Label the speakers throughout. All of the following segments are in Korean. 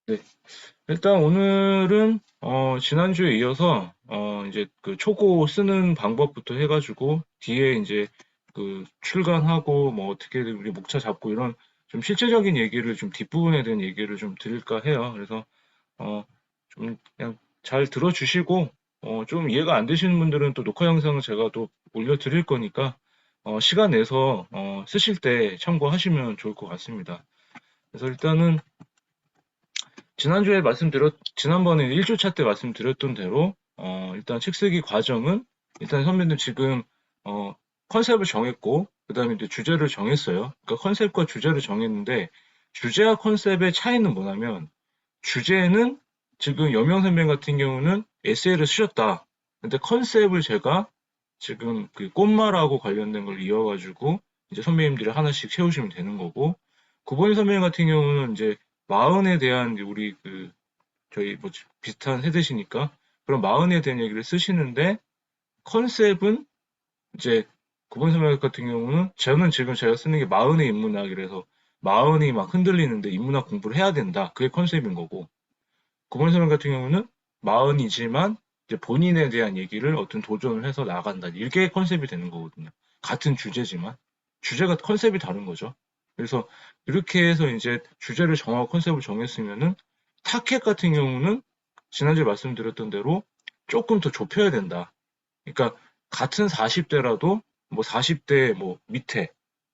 Speaker 1: 네. 일단 오늘은 지난주에 이어서 이제 그 초고 쓰는 방법부터 해가지고 뒤에 이제 그 출간하고 뭐 어떻게 우리 목차 잡고 이런 좀 실제적인 얘기를 좀 뒷부분에 대한 얘기를 좀 드릴까 해요. 그래서 좀 그냥 잘 들어주시고 좀 이해가 안 되시는 분들은 또 녹화 영상을 제가 또 올려드릴 거니까 시간 내서 쓰실 때 참고하시면 좋을 것 같습니다. 그래서 일단은 지난번에 1주차 때 말씀드렸던 대로, 일단 책 쓰기 과정은, 일단 선배님 지금, 어, 컨셉을 정했고, 그 다음에 이제 주제를 정했어요. 그러니까 컨셉과 주제를 정했는데, 주제와 컨셉의 차이는 뭐냐면, 주제는 지금 여명 선배 같은 경우는 에세이를 쓰셨다. 근데 컨셉을 제가 지금 그 꽃말하고 관련된 걸 이어가지고 이제 선배님들이 하나씩 채우시면 되는 거고, 구본희 선배님 같은 경우는 이제 마흔에 대한 이제 우리 그 저희 뭐 비슷한 세대시니까 그런 마흔에 대한 얘기를 쓰시는데 컨셉은 이제 구본희 선배님 같은 경우는 저는 지금 제가 쓰는 게 마흔의 인문학이라서 마흔이 막 흔들리는데 인문학 공부를 해야 된다. 그게 컨셉인 거고 구본희 선배님 같은 경우는 마흔이지만 이제 본인에 대한 얘기를 어떤 도전을 해서 나간다. 이게 컨셉이 되는 거거든요. 같은 주제지만 주제가 컨셉이 다른 거죠. 그래서 이렇게 해서 이제 주제를 정하고 컨셉을 정했으면은 타켓 같은 경우는 지난주에 말씀드렸던 대로 조금 더 좁혀야 된다. 그러니까 같은 40대라도 뭐 40대 뭐 밑에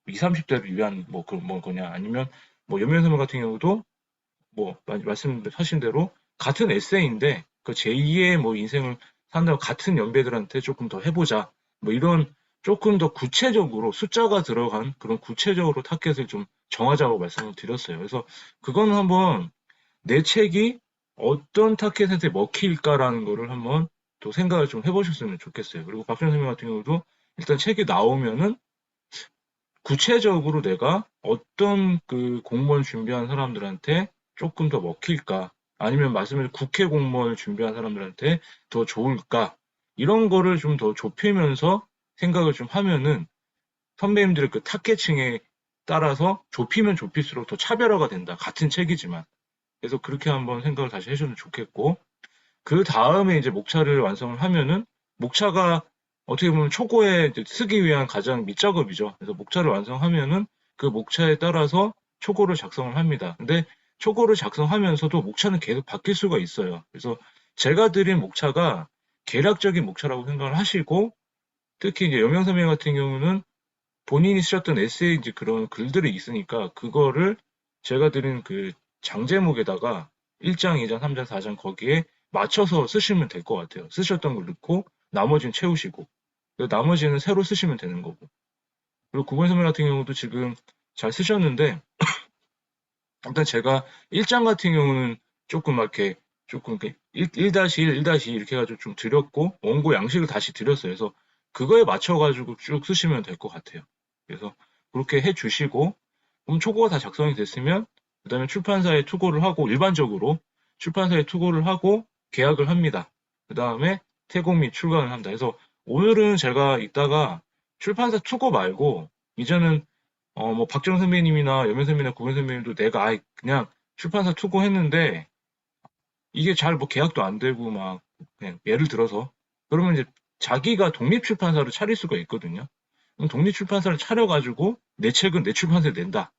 Speaker 1: 20, 30대를 위한 뭐 거냐 아니면 뭐 연면 선배 같은 경우도 뭐 말씀하신 대로 같은 에세이인데 그 제2의 뭐 인생을 산다고 같은 연배들한테 조금 더 해보자 뭐 이런 조금 더 구체적으로 숫자가 들어간 그런 구체적으로 타겟을 좀 정하자고 말씀을 드렸어요. 그래서 그거는 한번 내 책이 어떤 타겟한테 먹힐까라는 거를 한번 또 생각을 좀 해보셨으면 좋겠어요. 그리고 박준 선생님 같은 경우도 일단 책이 나오면은 구체적으로 내가 어떤 그 공무원 준비한 사람들한테 조금 더 먹힐까? 아니면 말씀하신 국회 공무원을 준비한 사람들한테 더 좋을까? 이런 거를 좀 더 좁히면서 생각을 좀 하면은 선배님들의 그 타겟층에 따라서 좁히면 좁힐수록 더 차별화가 된다. 같은 책이지만. 그래서 그렇게 한번 생각을 다시 해주면 좋겠고, 그 다음에 이제 목차를 완성을 하면은 목차가 어떻게 보면 초고에 쓰기 위한 가장 밑작업이죠. 그래서 목차를 완성하면은 그 목차에 따라서 초고를 작성을 합니다. 근데 초고를 작성하면서도 목차는 계속 바뀔 수가 있어요. 그래서 제가 드린 목차가 계략적인 목차라고 생각을 하시고 특히 이제 여명선배 같은 경우는 본인이 쓰셨던 에세이인지 그런 글들이 있으니까 그거를 제가 드린 그 장제목에다가 1장, 2장, 3장, 4장 거기에 맞춰서 쓰시면 될 것 같아요. 쓰셨던 걸 넣고 나머지는 채우시고 나머지는 새로 쓰시면 되는 거고. 그리고 구본 선배 같은 경우도 지금 잘 쓰셨는데 일단 제가 1장 같은 경우는 조금 막 이렇게 조금 1-1, 1-2 이렇게 해가지고 좀 드렸고 원고 양식을 다시 드렸어요. 그래서 그거에 맞춰가지고 쭉 쓰시면 될 것 같아요. 그래서 그렇게 해주시고 그럼 초고가 다 작성이 됐으면 그다음에 출판사에 투고를 하고 일반적으로 출판사에 투고를 하고 계약을 합니다. 그다음에 태공 및 출간을 한다. 그래서 오늘은 제가 이따가 출판사 투고 말고 이제는 뭐 박정 선배님이나 여면 선배님이나 구ven 선배님도 내가 아예 그냥 출판사 투고했는데 이게 잘 뭐 계약도 안 되고 막 그냥 예를 들어서 그러면 이제 자기가 독립 출판사를 차릴 수가 있거든요. 그럼 독립 출판사를 차려가지고 내 책은 내 출판사에 낸다.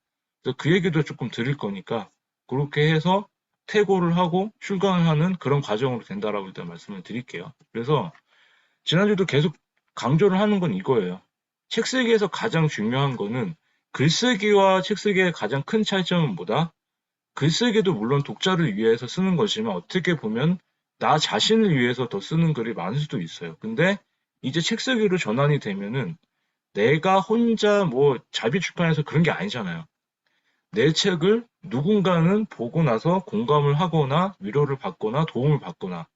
Speaker 1: 그래서 그 얘기도 조금 드릴 거니까 그렇게 해서 퇴고를 하고 출간을 하는 그런 과정으로 된다라고 일단 말씀을 드릴게요. 그래서 지난주도 계속 강조를 하는 건 이거예요. 책 쓰기에서 가장 중요한 거는 글쓰기와 책 쓰기의 가장 큰 차이점은 뭐다? 글쓰기도 물론 독자를 위해서 쓰는 거지만 어떻게 보면 나 자신을 위해서 더 쓰는 글이 많을 수도 있어요. 근데 이제 책 쓰기로 전환이 되면은 내가 혼자 뭐 자비 출판해서 그런 게 아니잖아요. 내 책을 누군가는 보고 나서 공감을 하거나 위로를 받거나 도움을 받거나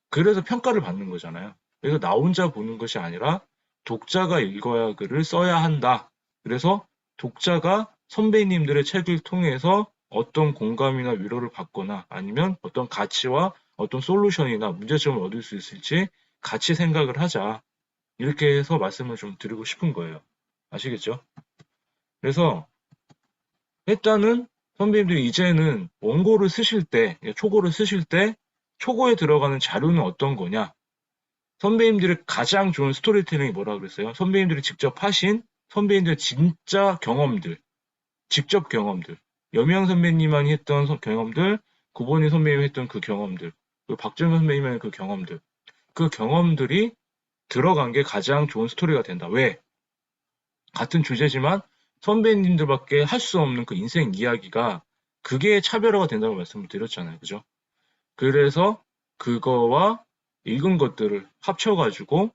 Speaker 1: 그래서 평가를 받는 거잖아요. 그래서 나 혼자 보는 것이 아니라 독자가 읽어야 글을 써야 한다. 그래서 독자가 선배님들의 책을 통해서 어떤 공감이나 위로를 받거나 아니면 어떤 가치와 어떤 솔루션이나 문제점을 얻을 수 있을지 같이 생각을 하자. 이렇게 해서 말씀을 좀 드리고 싶은 거예요. 아시겠죠? 그래서 일단은 선배님들이 이제는 원고를 쓰실 때, 초고를 쓰실 때, 초고에 들어가는 자료는 어떤 거냐? 선배님들의 가장 좋은 스토리텔링이 뭐라 그랬어요? 선배님들이 직접 하신 선배님들의 진짜 경험들, 직접 경험들. 여명 선배님만이 했던 경험들, 구본희 선배님이 했던 그 경험들, 그리고 박정현 선배님의 그 경험들. 그 경험들이 들어간 게 가장 좋은 스토리가 된다. 왜? 같은 주제지만 선배님들밖에 할 수 없는 그 인생 이야기가 그게 차별화가 된다고 말씀을 드렸잖아요. 그죠? 그래서 그거와 읽은 것들을 합쳐가지고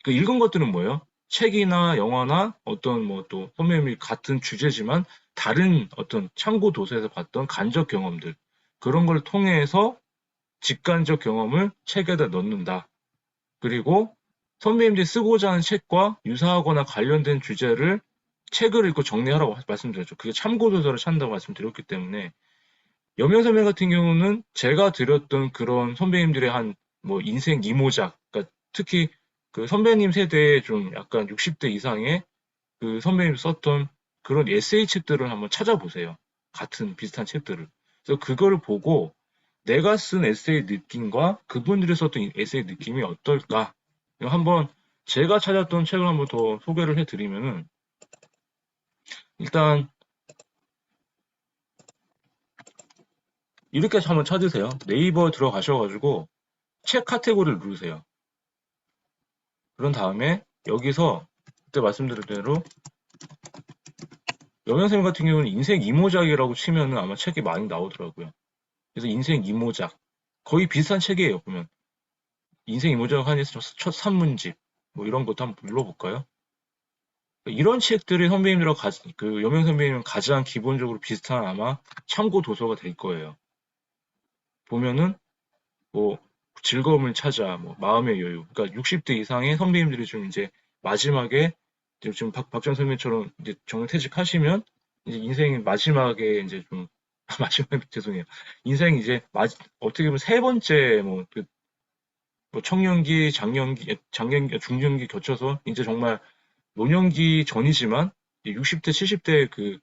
Speaker 1: 그 읽은 것들은 뭐예요? 책이나 영화나 어떤 뭐 또 선배님이 같은 주제지만 다른 어떤 참고 도서에서 봤던 간접 경험들 그런 걸 통해서 직관적 경험을 책에다 넣는다. 그리고 선배님들이 쓰고자 하는 책과 유사하거나 관련된 주제를 책을 읽고 정리하라고 말씀드렸죠. 그게 참고도서를 찾는다고 말씀드렸기 때문에 여명 선배 같은 경우는 제가 드렸던 그런 선배님들의 한 뭐 인생 이모작, 그러니까 특히 그 선배님 세대의 좀 약간 60대 이상의 그 선배님 썼던 그런 에세이 책들을 한번 찾아보세요. 같은 비슷한 책들을. 그래서 그거를 보고 내가 쓴 에세이 느낌과 그분들이 썼던 에세이 느낌이 어떨까? 한번 제가 찾았던 책을 한번 더 소개를 해드리면은 일단 이렇게 한번 찾으세요. 네이버 들어가셔가지고 책 카테고리를 누르세요. 그런 다음에 여기서 그때 말씀드린 대로 여명쌤 같은 경우는 인생 이모작이라고 치면은 아마 책이 많이 나오더라고요. 그래서 인생 이모작 거의 비슷한 책이에요. 보면 인생 이모작 한에서 첫 산문집 뭐 이런 것도 한번 눌러볼까요? 이런 책들이 선배님들하고 그 여명 선배님은 가장 기본적으로 비슷한 아마 참고 도서가 될 거예요. 보면은 뭐 즐거움을 찾아, 뭐 마음의 여유. 그러니까 60대 이상의 선배님들이 좀 이제 마지막에 이제 지금 박정 선배님처럼 이제 정년퇴직하시면 이제 인생 마지막에 이제 좀 마지막에 죄송해요. 인생 이제 어떻게 보면 세 번째 뭐 청년기, 장년기, 중년기 겹쳐서 이제 정말 노년기 전이지만 60대, 70대 그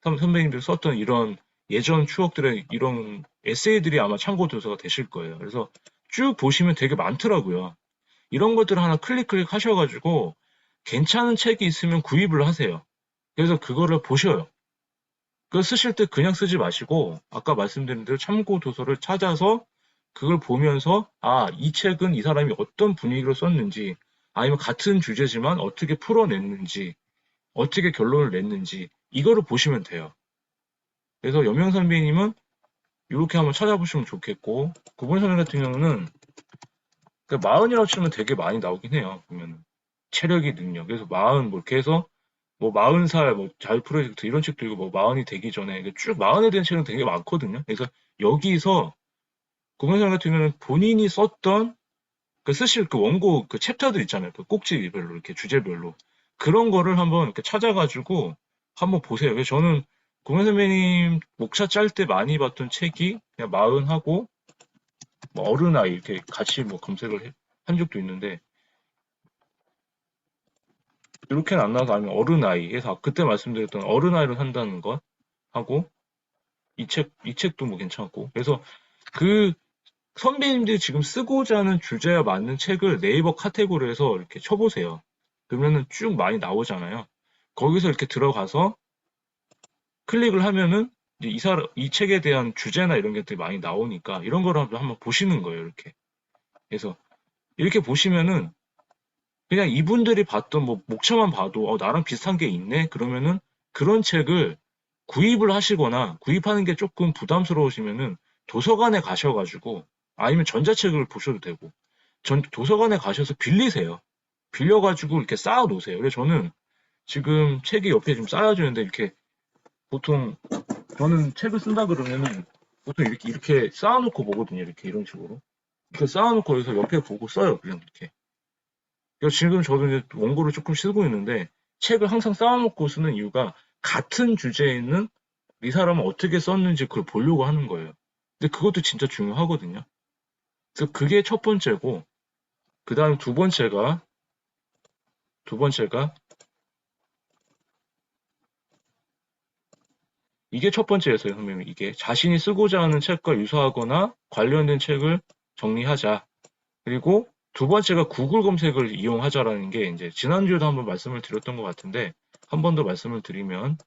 Speaker 1: 선배님들 썼던 이런 예전 추억들의 이런 에세이들이 아마 참고 도서가 되실 거예요. 그래서 쭉 보시면 되게 많더라고요. 이런 것들을 하나 클릭 하셔가지고 괜찮은 책이 있으면 구입을 하세요. 그래서 그거를 보셔요. 그거 쓰실 때 그냥 쓰지 마시고 아까 말씀드린 대로 참고 도서를 찾아서 그걸 보면서 아, 이 책은 이 사람이 어떤 분위기로 썼는지 아니면 같은 주제지만 어떻게 풀어냈는지 어떻게 결론을 냈는지 이거를 보시면 돼요. 그래서 여명 선배님은 이렇게 한번 찾아보시면 좋겠고 구본 선배 같은 경우는 그 마흔이라고 치면 되게 많이 나오긴 해요. 보면 체력이 능력. 그래서 마흔 뭐 이렇게 해서 뭐 40살 뭐 자유 프로젝트 이런 책도 있고 뭐 마흔이 되기 전에 쭉 마흔에 대한 책은 되게 많거든요. 그래서 여기서 구본 선배 같은 경우는 본인이 썼던 그 쓰실 그 원고 그 챕터들 있잖아요. 그 꼭지별로 이렇게 주제별로 그런 거를 한번 이렇게 찾아가지고 한번 보세요. 그래서 저는 공연 선배님 목차 짤 때 많이 봤던 책이 그냥 마흔하고 뭐 어른아이 이렇게 같이 뭐 검색을 한 적도 있는데 이렇게는 안 나와서 아니면 어른아이 해서 그때 말씀드렸던 어른아이로 산다는 것 하고 이 책도 뭐 괜찮고 그래서 그 선배님들이 지금 쓰고자 하는 주제와 맞는 책을 네이버 카테고리에서 이렇게 쳐보세요. 그러면은 쭉 많이 나오잖아요. 거기서 이렇게 들어가서 클릭을 하면은 이제 이 책에 대한 주제나 이런 것들이 많이 나오니까 이런 거를 한번 보시는 거예요. 이렇게. 그래서 이렇게 보시면은 그냥 이분들이 봤던 뭐 목차만 봐도 나랑 비슷한 게 있네. 그러면은 그런 책을 구입을 하시거나 구입하는 게 조금 부담스러우시면은 도서관에 가셔가지고 아니면 전자책을 보셔도 되고 도서관에 가셔서 빌리세요. 빌려가지고 이렇게 쌓아 놓으세요. 그래서 저는 지금 책이 옆에 좀 쌓여져 있는데 이렇게 보통 저는 책을 쓴다 그러면은 보통 이렇게 쌓아놓고 보거든요. 이렇게 이런 식으로. 이렇게 쌓아놓고 여기서 옆에 보고 써요. 그냥 이렇게. 그래서 지금 저도 이제 원고를 조금 쓰고 있는데 책을 항상 쌓아놓고 쓰는 이유가 같은 주제에 있는 이 사람은 어떻게 썼는지 그걸 보려고 하는 거예요. 근데 그것도 진짜 중요하거든요. 그래서 그게 첫 번째고 그 다음 두 번째가 이게 첫 번째였어요, 선배님. 이게 자신이 쓰고자 하는 책과 유사하거나 관련된 책을 정리하자. 그리고 두 번째가 구글 검색을 이용하자라는 게 이제 지난주에도 한번 말씀을 드렸던 것 같은데 한 번 더 말씀을 드리면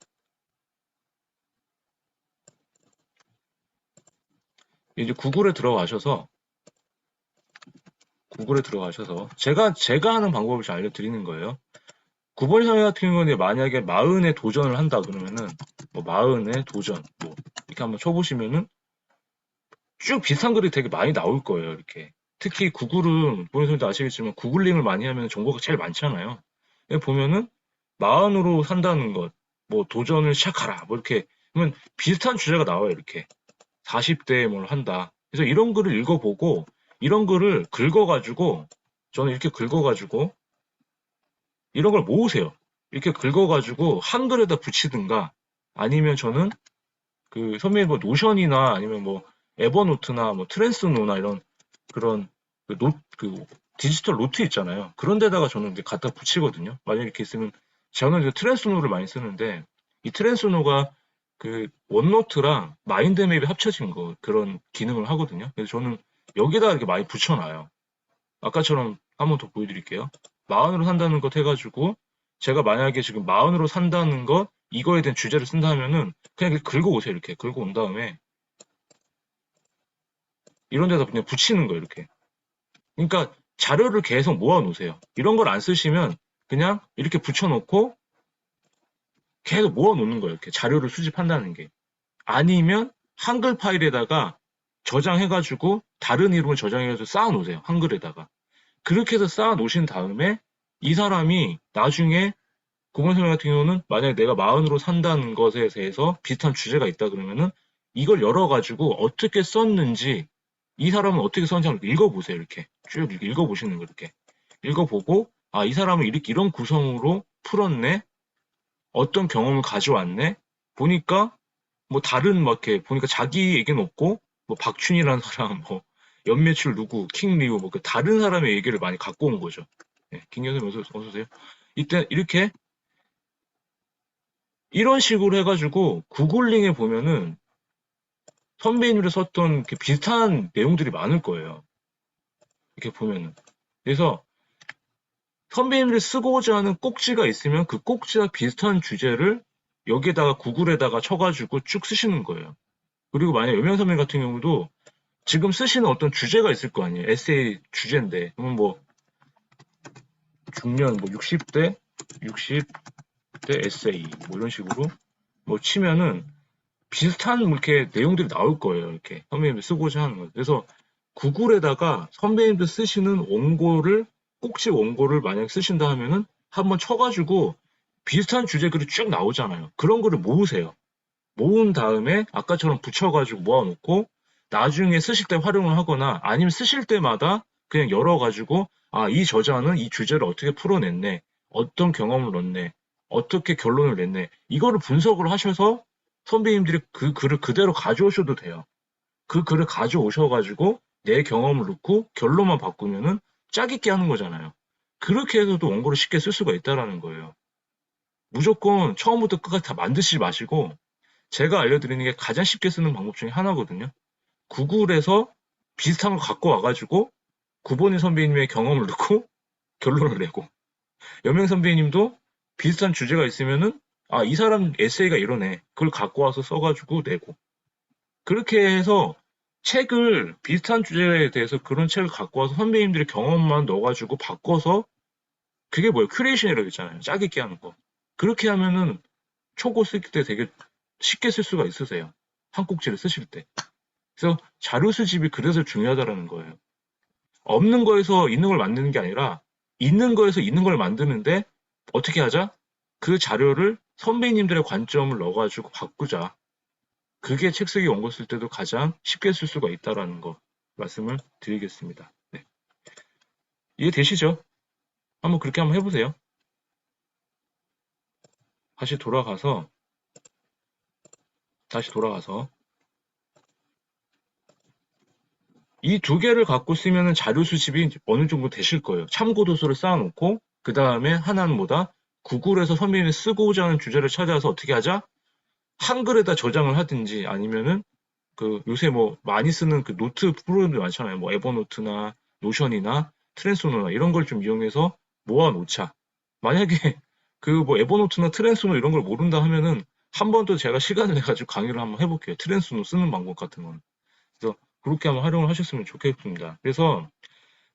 Speaker 1: 이제 구글에 들어가셔서 제가 하는 방법을 좀 알려드리는 거예요. 구글 사회 같은 경우는 만약에 마흔에 도전을 한다 그러면은 뭐 마흔에 도전 뭐 이렇게 한번 쳐보시면은 쭉 비슷한 글이 되게 많이 나올 거예요. 이렇게 특히 구글은 본인들도 아시겠지만 구글링을 많이 하면 정보가 제일 많잖아요. 여기 보면은 마흔으로 산다는 것, 뭐 도전을 시작하라, 뭐 이렇게 그러면 비슷한 주제가 나와요. 이렇게 40대에 뭘 한다. 그래서 이런 글을 읽어보고 이런 글을 긁어가지고 저는 이렇게 긁어가지고 이런 걸 모으세요. 이렇게 긁어가지고 한글에다 붙이든가 아니면 저는 그 선배님 뭐 노션이나 아니면 뭐 에버노트나 뭐 트랜스노나 이런 그런 그 디지털 노트 있잖아요. 그런 데다가 저는 이제 갖다 붙이거든요. 만약 이렇게 있으면 저는 이제 트랜스노를 많이 쓰는데 이 트랜스노가 그 원노트랑 마인드맵이 합쳐진 거 그런 기능을 하거든요. 그래서 저는 여기다 이렇게 많이 붙여놔요. 아까처럼 한번 더 보여드릴게요. 마흔으로 산다는 것 해가지고 제가 만약에 지금 마흔으로 산다는 것 이거에 대한 주제를 쓴다면은 그냥 이렇게 긁어오세요. 이렇게 긁어온 다음에 이런 데다 그냥 붙이는 거예요. 이렇게. 그러니까 자료를 계속 모아놓으세요. 이런 걸 안 쓰시면 그냥 이렇게 붙여놓고 계속 모아놓는 거예요. 이렇게 자료를 수집한다는 게. 아니면 한글 파일에다가 저장해가지고 다른 이름을 저장해가지고 쌓아놓으세요. 한글에다가. 그렇게 해서 쌓아놓으신 다음에 이 사람이 나중에 구본설명 같은 경우는 만약에 내가 마흔으로 산다는 것에 대해서 비슷한 주제가 있다 그러면은 이걸 열어가지고 어떻게 썼는지 이 사람은 어떻게 썼는지 한번 읽어보세요. 이렇게 쭉 읽어보시는 거 이렇게 읽어보고 아, 이 사람은 이렇게 이런 구성으로 풀었네. 어떤 경험을 가져왔네. 보니까 뭐 다른 막 이렇게 보니까 자기 얘기는 없고 뭐 박춘희라는 사람 뭐 연매출 누구 킹리우 뭐 그 다른 사람의 얘기를 많이 갖고 온 거죠. 네, 김경선 어서 오세요. 이때 이렇게 이런 식으로 해가지고 구글링에 보면은 선배님들이 썼던 비슷한 내용들이 많을 거예요. 이렇게 보면은. 그래서 선배님들이 쓰고자 하는 꼭지가 있으면 그 꼭지와 비슷한 주제를 여기에다가 구글에다가 쳐가지고 쭉 쓰시는 거예요. 그리고 만약 여명 선배님 같은 경우도 지금 쓰시는 어떤 주제가 있을 거 아니에요. 에세이 주제인데. 그러면 뭐 중년 뭐 60대 에세이 뭐 이런 식으로 뭐 치면은 비슷한 뭐 이렇게 내용들이 나올 거예요. 이렇게 선배님들 쓰고자 하는 거. 그래서 구글에다가 선배님들 쓰시는 원고를 꼭지 원고를 만약 쓰신다 하면은 한번 쳐가지고 비슷한 주제 글이 쭉 나오잖아요. 그런 거를 모으세요. 모은 다음에 아까처럼 붙여가지고 모아놓고 나중에 쓰실 때 활용을 하거나 아니면 쓰실 때마다 그냥 열어가지고 아, 이 저자는 이 주제를 어떻게 풀어냈네. 어떤 경험을 넣네. 어떻게 결론을 냈네. 이거를 분석을 하셔서 선배님들이 그 글을 그대로 가져오셔도 돼요. 그 글을 가져오셔가지고 내 경험을 넣고 결론만 바꾸면은 짜깁기 하는 거잖아요. 그렇게 해서도 원고를 쉽게 쓸 수가 있다라는 거예요. 무조건 처음부터 끝까지 다 만드시지 마시고 제가 알려드리는 게 가장 쉽게 쓰는 방법 중에 하나거든요. 구글에서 비슷한 걸 갖고 와가지고 구본희 선배님의 경험을 넣고 결론을 내고 여명 선배님도 비슷한 주제가 있으면은 아, 이 사람 에세이가 이러네. 그걸 갖고 와서 써가지고 내고 그렇게 해서 책을 비슷한 주제에 대해서 그런 책을 갖고 와서 선배님들의 경험만 넣어가지고 바꿔서 그게 뭐예요? 큐레이션이라고 했잖아요. 짜깁기 하는 거. 그렇게 하면은 초고 쓸 때 되게 쉽게 쓸 수가 있으세요. 한 꼭지를 쓰실 때. 그래서 자료 수집이 그래서 중요하다라는 거예요. 없는 거에서 있는 걸 만드는 게 아니라 있는 거에서 있는 걸 만드는데 어떻게 하자? 그 자료를 선배님들의 관점을 넣어가지고 바꾸자. 그게 책 쓰기 원고 쓸 때도 가장 쉽게 쓸 수가 있다라는 거 말씀을 드리겠습니다. 네. 이해되시죠? 한번 그렇게 한번 해보세요. 다시 돌아가서 이 두 개를 갖고 쓰면 자료 수집이 어느 정도 되실 거예요. 참고 도서를 쌓아놓고 그 다음에 하나는 뭐다? 구글에서 선배님이 쓰고자 하는 주제를 찾아서 어떻게 하자? 한글에다 저장을 하든지 아니면은 그 요새 뭐 많이 쓰는 그 노트 프로그램들 많잖아요. 뭐 에버노트나 노션이나 트랜스노나 이런 걸 좀 이용해서 모아 놓자. 만약에 그 뭐 에버노트나 트랜스노 이런 걸 모른다 하면은 한 번 더 제가 시간을 내 가지고 강의를 한번 해볼게요. 트랜스노 쓰는 방법 같은 건. 그래서 그렇게 한번 활용을 하셨으면 좋겠습니다. 그래서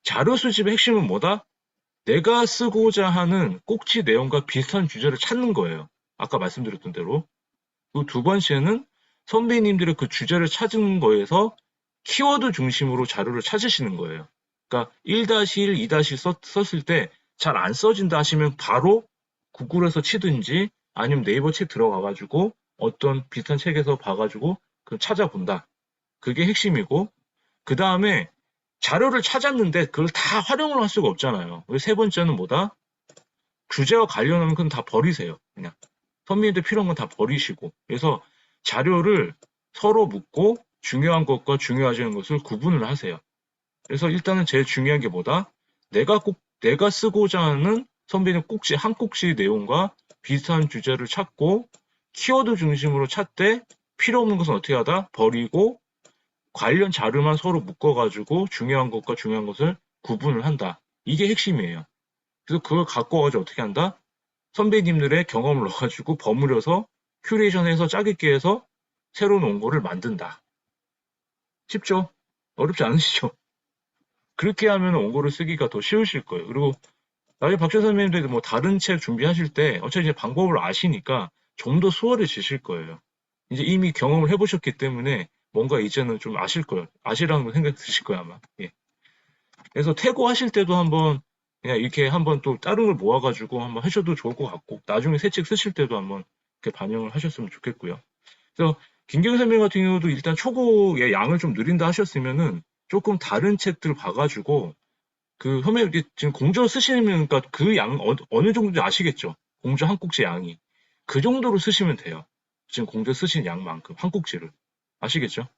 Speaker 1: 자료 수집의 핵심은 뭐다? 내가 쓰고자 하는 꼭지 내용과 비슷한 주제를 찾는 거예요. 아까 말씀드렸던 대로. 그리고 두 번째는 선배님들의 그 주제를 찾은 거에서 키워드 중심으로 자료를 찾으시는 거예요. 그러니까 1-1, 2- 썼을 때 잘 안 써진다 하시면 바로 구글에서 치든지 아니면 네이버 책 들어가가지고 어떤 비슷한 책에서 봐가지고 그 찾아본다. 그게 핵심이고, 그 다음에 자료를 찾았는데 그걸 다 활용을 할 수가 없잖아요. 세 번째는 뭐다? 주제와 관련하면 그건 다 버리세요. 그냥. 선배님들 필요한 건 다 버리시고. 그래서 자료를 서로 묻고 중요한 것과 중요하지 않은 것을 구분을 하세요. 그래서 일단은 제일 중요한 게 뭐다? 내가 쓰고자 하는 선배님 꼭지, 한 꼭지 내용과 비슷한 주제를 찾고 키워드 중심으로 찾되 필요 없는 것은 어떻게 하다? 버리고 관련 자료만 서로 묶어가지고 중요한 것과 중요한 것을 구분을 한다. 이게 핵심이에요. 그래서 그걸 갖고 와가지고 어떻게 한다? 선배님들의 경험을 넣어가지고 버무려서 큐레이션해서 짜깁기 해서 새로운 원고를 만든다. 쉽죠? 어렵지 않으시죠? 그렇게 하면 원고를 쓰기가 더 쉬우실 거예요. 그리고 나중에 박재 선배님들 뭐 다른 책 준비하실 때 어차피 이제 방법을 아시니까 좀 더 수월해지실 거예요. 이제 이미 경험을 해보셨기 때문에 뭔가 이제는 좀 아실 거예요. 아시라는 생각 드실 거예요, 아마. 예. 그래서 태고 하실 때도 한번 그냥 이렇게 한번 또 다른 걸 모아가지고 한번 하셔도 좋을 것 같고 나중에 새 책 쓰실 때도 한번 이렇게 반영을 하셨으면 좋겠고요. 그래서 김경희 선배님 같은 경우도 일단 초고의 양을 좀 느린다 하셨으면은 조금 다른 책들 봐가지고 그 선배님 이렇게 지금 공저 쓰시면 그러니까 그 양 어느 정도인지 아시겠죠? 공저 한 꼭지 양이 그 정도로 쓰시면 돼요. 지금 공저 쓰신 양만큼 한 꼭지를 아시겠죠?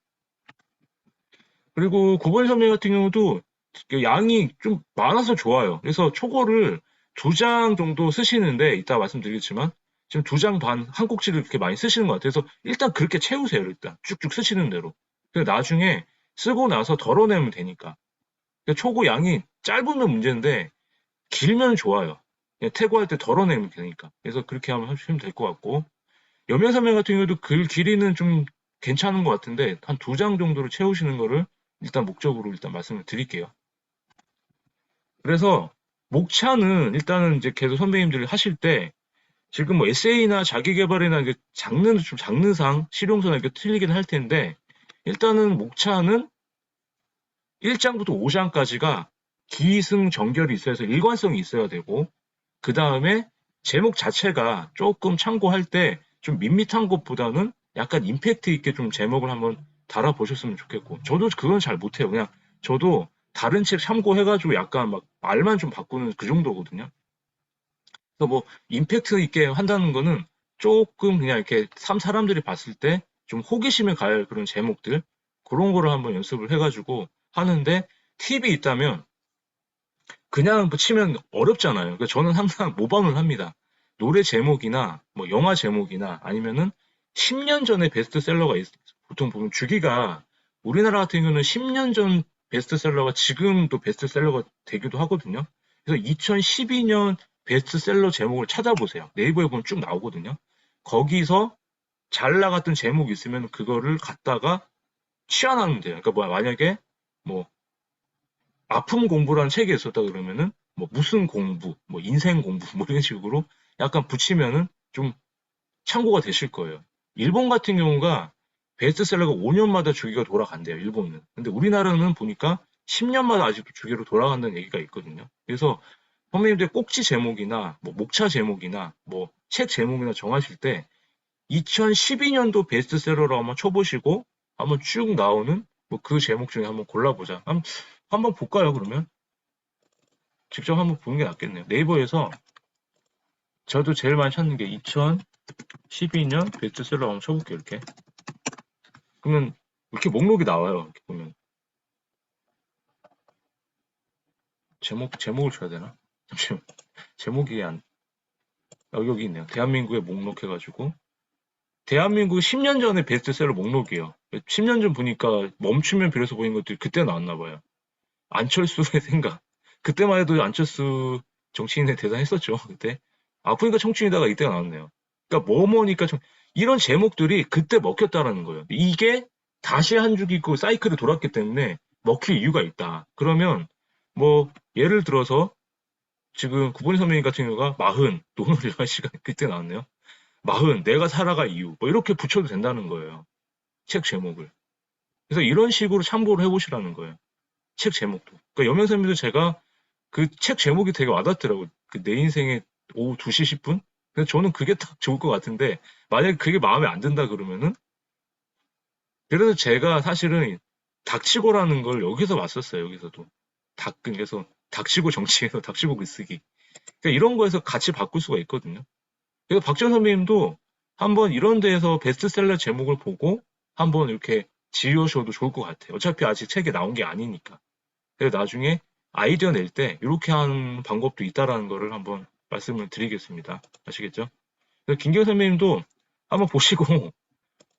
Speaker 1: 그리고 고번 선배 같은 경우도 그 양이 좀 많아서 좋아요. 그래서 초고를 2장 정도 쓰시는데 이따 말씀드리겠지만 지금 2장 반 한 꼭지를 그렇게 많이 쓰시는 것 같아요. 그래서 일단 그렇게 채우세요. 일단 쭉쭉 쓰시는 대로. 그리고 나중에 쓰고 나서 덜어내면 되니까. 그러니까 초고 양이 짧으면 문제인데 길면 좋아요. 그냥 태고할 때 덜어내면 되니까. 그래서 그렇게 하면 하시면 될 것 같고 여면사면 같은 경우도 글 길이는 좀 괜찮은 것 같은데 한 2장 정도로 채우시는 거를 일단 목적으로 일단 말씀을 드릴게요. 그래서 목차는 일단은 이제 계속 선배님들이 하실 때 지금 뭐 에세이나 자기계발이나 이게 장르는 좀 장르상 실용서나 이렇게 틀리긴 할 텐데 일단은 목차는 1장부터 5장까지가 기승전결이 있어야 해서 일관성이 있어야 되고 그 다음에 제목 자체가 조금 참고할 때 좀 밋밋한 것보다는 약간 임팩트 있게 좀 제목을 한번 달아보셨으면 좋겠고 저도 그건 잘 못해요. 그냥 저도 다른 책 참고해가지고 약간 막 말만 좀 바꾸는 그 정도거든요. 그래서 뭐 임팩트 있게 한다는 거는 조금 그냥 이렇게 사람들이 봤을 때 좀 호기심을 갈 그런 제목들 그런 거를 한번 연습을 해가지고 하는데 팁이 있다면 그냥 붙이면 어렵잖아요. 그러니까 저는 항상 모방을 합니다. 노래 제목이나 뭐 영화 제목이나 아니면은 10년 전에 베스트셀러가 보통 보면 주기가 우리나라 같은 경우는 10년 전 베스트셀러가 지금 또 베스트셀러가 되기도 하거든요. 그래서 2012년 베스트셀러 제목을 찾아보세요. 네이버에 보면 쭉 나오거든요. 거기서 잘 나갔던 제목이 있으면 그거를 갖다가 취한하면 돼요. 그러니까 뭐 만약에 뭐 아픔 공부라는 책이 있었다 그러면은 뭐 무슨 공부, 뭐 인생 공부 뭐 이런 식으로 약간 붙이면은 좀 참고가 되실 거예요. 일본 같은 경우가 베스트셀러가 5년마다 주기가 돌아간대요. 일본은. 근데 우리나라는 보니까 10년마다 아직도 주기로 돌아간다는 얘기가 있거든요. 그래서 선배님들 꼭지 제목이나 뭐 목차 제목이나 뭐 책 제목이나 정하실 때 2012년도 베스트셀러로 한번 쳐보시고 한번 쭉 나오는 뭐 그 제목 중에 한번 골라보자. 한번 볼까요, 그러면? 직접 한번 보는 게 낫겠네요. 네이버에서 저도 제일 많이 찾는 게 2012년 베스트셀러 한번 쳐볼게요, 이렇게. 그러면 이렇게 목록이 나와요, 이렇게 보면. 제목을 쳐야 되나? 잠시만. 제목이 여기 있네요. 대한민국의 목록 해가지고. 대한민국 10년 전에 베스트셀러 목록이에요. 10년 전 보니까 멈추면 비로소 보인 것들이 그때 나왔나 봐요. 안철수의 생각. 그때만 해도 안철수 정치인에 대단했었죠. 그때. 아프니까 청춘이다가 이때가 나왔네요. 그러니까 뭐뭐니까 이런 제목들이 그때 먹혔다라는 거예요. 이게 다시 한 주기 있고 사이클이 돌았기 때문에 먹힐 이유가 있다. 그러면 뭐 예를 들어서 지금 구본희 선배님 같은 경우가 마흔 노nor이라는 시간 그때 나왔네요. 마흔 내가 살아갈 이유 뭐 이렇게 붙여도 된다는 거예요. 책 제목을. 그래서 이런 식으로 참고를 해보시라는 거예요. 책 제목도. 그러니까 여명선님도 제가 그 책 제목이 되게 와닿더라고요. 그 내 인생의 오후 2시 10분? 그래서 저는 그게 딱 좋을 것 같은데, 만약에 그게 마음에 안 든다 그러면은, 그래서 제가 사실은 닥치고라는 걸 여기서 왔었어요, 여기서도. 그래서 닥치고 정치에서 닥치고 글쓰기. 그러니까 이런 거에서 같이 바꿀 수가 있거든요. 그래서 박지원 선배님도 한번 이런 데에서 베스트셀러 제목을 보고 한번 이렇게 지으셔도 좋을 것 같아요. 어차피 아직 책이 나온 게 아니니까. 그래서 나중에 아이디어 낼 때 이렇게 하는 방법도 있다라는 거를 한번 말씀을 드리겠습니다. 아시겠죠? 그래서 김경 선배님도 한번 보시고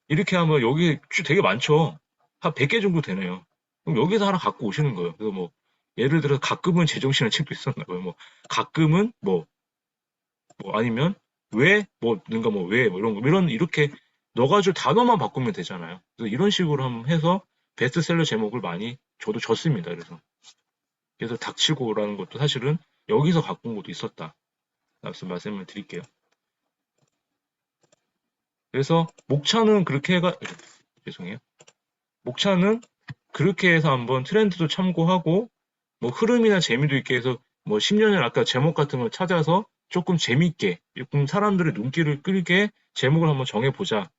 Speaker 1: 이렇게 하면 여기 되게 많죠. 한 100개 정도 되네요. 그럼 여기서 하나 갖고 오시는 거예요. 그래서 뭐 예를 들어 가끔은 제정신의 책도 있었나 봐요. 뭐 가끔은 뭐 아니면 왜 뭐 뭔가 뭐 왜 뭐 이런 거 이런 이렇게 넣어가지고 단어만 바꾸면 되잖아요. 그래서 이런 식으로 한번 해서 베스트셀러 제목을 많이 저도 줬습니다. 그래서 닥치고라는 것도 사실은 여기서 갖고 온 것도 있었다. 말씀을 드릴게요. 그래서 목차는 그렇게 해가 죄송해요. 목차는 그렇게 해서 한번 트렌드도 참고하고 뭐 흐름이나 재미도 있게 해서 뭐 10년을 아까 제목 같은 걸 찾아서 조금 재밌게 조금 사람들의 눈길을 끌게 제목을 한번 정해보자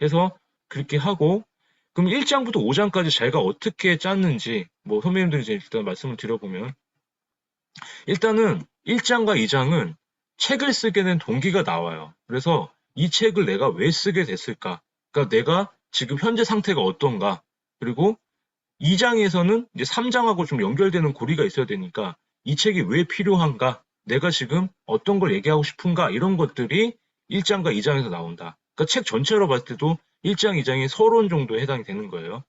Speaker 1: 해서 그렇게 하고 그럼 1장부터 5장까지 제가 어떻게 짰는지 뭐 선배님들이 이제 일단 말씀을 드려보면 일단은 1장과 2장은 책을 쓰게 된 동기가 나와요. 그래서 이 책을 내가 왜 쓰게 됐을까? 그러니까 내가 지금 현재 상태가 어떤가? 그리고 2장에서는 이제 3장하고 좀 연결되는 고리가 있어야 되니까 이 책이 왜 필요한가? 내가 지금 어떤 걸 얘기하고 싶은가? 이런 것들이 1장과 2장에서 나온다. 그러니까 책 전체로 봤을 때도 1장, 2장이 서론 정도에 해당이 되는 거예요.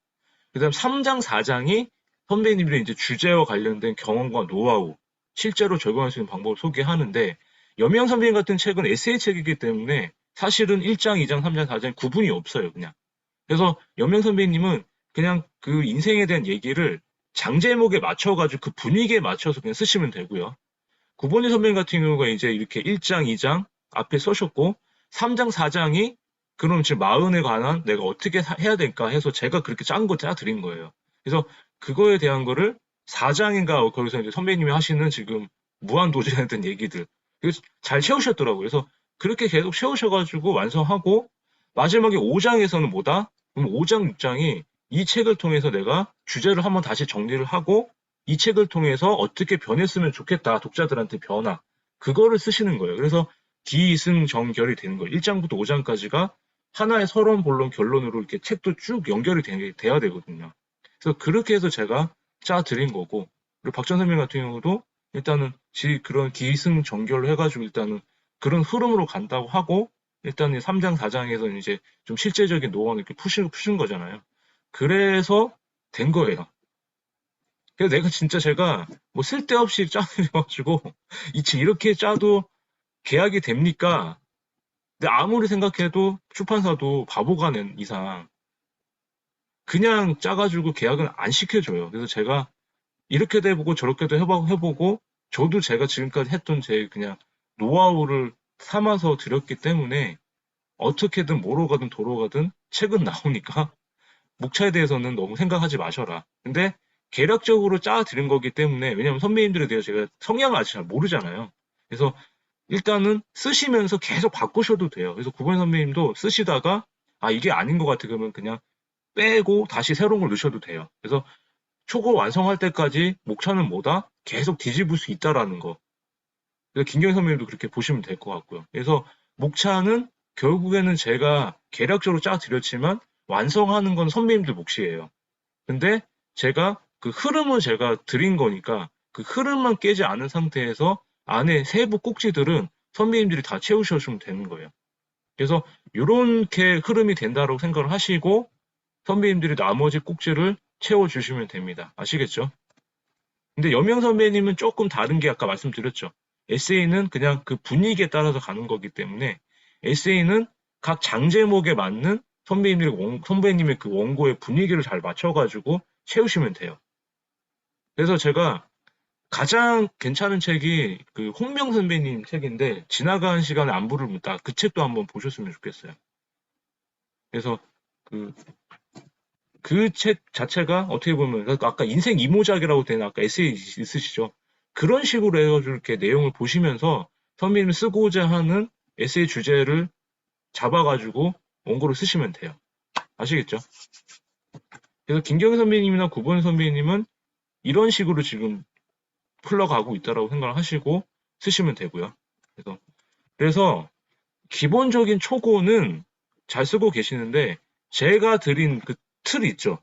Speaker 1: 그다음 3장, 4장이 선배님들의 이제 주제와 관련된 경험과 노하우, 실제로 적용할 수 있는 방법을 소개하는데 여명 선배님 같은 책은 에세이 책이기 때문에 사실은 1장, 2장, 3장, 4장 구분이 없어요, 그냥. 그래서 여명 선배님은 그냥 그 인생에 대한 얘기를 장제목에 맞춰가지고 그 분위기에 맞춰서 그냥 쓰시면 되고요. 구본희 선배님 같은 경우가 이제 이렇게 1장, 2장 앞에 써셨고 3장, 4장이 그럼 지금 마흔에 관한 내가 어떻게 해야 될까 해서 제가 그렇게 짠 거 짜드린 거예요. 그래서 그거에 대한 거를 4장인가 거기서 이제 선배님이 하시는 지금 무한도전에 대한 얘기들 잘 채우셨더라고요. 그래서 그렇게 계속 채우셔가지고 완성하고 마지막에 5장에서는 뭐다? 그럼 5장, 6장이 이 책을 통해서 내가 주제를 한번 다시 정리를 하고 이 책을 통해서 어떻게 변했으면 좋겠다. 독자들한테 변화. 그거를 쓰시는 거예요. 그래서 기승전결이 되는 거예요. 1장부터 5장까지가 하나의 서론, 본론, 결론으로 이렇게 책도 쭉 연결이 돼야 되거든요. 그래서 그렇게 해서 제가 짜드린 거고, 그리고 박전 선생님 같은 경우도 일단은 그런 기승전결을 해가지고 일단은 그런 흐름으로 간다고 하고, 일단 3장, 4장에서 이제 좀 실제적인 노하우를 이렇게 푸신 거잖아요. 그래서 된 거예요. 그래서 내가 진짜 제가 뭐 쓸데없이 짜내려가지고 이 책 이렇게 짜도 계약이 됩니까? 근데 아무리 생각해도 출판사도 바보가 낸 이상 그냥 짜가지고 계약은 안 시켜줘요. 그래서 제가 이렇게도 해보고 저렇게도 해보고 저도 제가 지금까지 했던 제 그냥 노하우를 삼아서 드렸기 때문에 어떻게든 뭐로 가든 도로 가든 책은 나오니까 목차에 대해서는 너무 생각하지 마셔라. 근데 계략적으로 짜드린 거기 때문에 왜냐면 선배님들에 대해서 제가 성향을 아직 잘 모르잖아요. 그래서 일단은 쓰시면서 계속 바꾸셔도 돼요. 그래서 구본 선배님도 쓰시다가 아 이게 아닌 것 같아 그러면 그냥 빼고 다시 새로운 걸 넣으셔도 돼요. 그래서 초고 완성할 때까지 목차는 뭐다? 계속 뒤집을 수 있다라는 거. 그래서 김경희 선배님도 그렇게 보시면 될 것 같고요. 그래서 목차는 결국에는 제가 계략적으로 짜드렸지만 완성하는 건 선배님들 몫이에요. 근데 제가 그 흐름을 제가 드린 거니까 그 흐름만 깨지 않은 상태에서 안에 세부 꼭지들은 선배님들이 다 채우셔주면 되는 거예요. 그래서 요렇게 흐름이 된다고 생각을 하시고 선배님들이 나머지 꼭지를 채워주시면 됩니다. 아시겠죠? 근데 여명 선배님은 조금 다른 게 아까 말씀드렸죠. 에세이는 그냥 그 분위기에 따라서 가는 거기 때문에 에세이는 각 장제목에 맞는 선배님의 그 원고의 분위기를 잘 맞춰가지고 채우시면 돼요. 그래서 제가 가장 괜찮은 책이 그 홍명 선배님 책인데 지나가는 시간에 안부를 묻다. 그 책도 한번 보셨으면 좋겠어요. 그래서 그 책 자체가 어떻게 보면 아까 인생 이모작이라고 된 아까 에세이 있으시죠? 그런 식으로 해가지고 이렇게 내용을 보시면서 선배님이 쓰고자 하는 에세이 주제를 잡아가지고 원고를 쓰시면 돼요. 아시겠죠? 그래서 김경희 선배님이나 구본 선배님은 이런 식으로 지금 흘러가고 있다라고 생각을 하시고 쓰시면 되고요. 그래서 기본적인 초고는 잘 쓰고 계시는데 제가 드린 그 틀 있죠.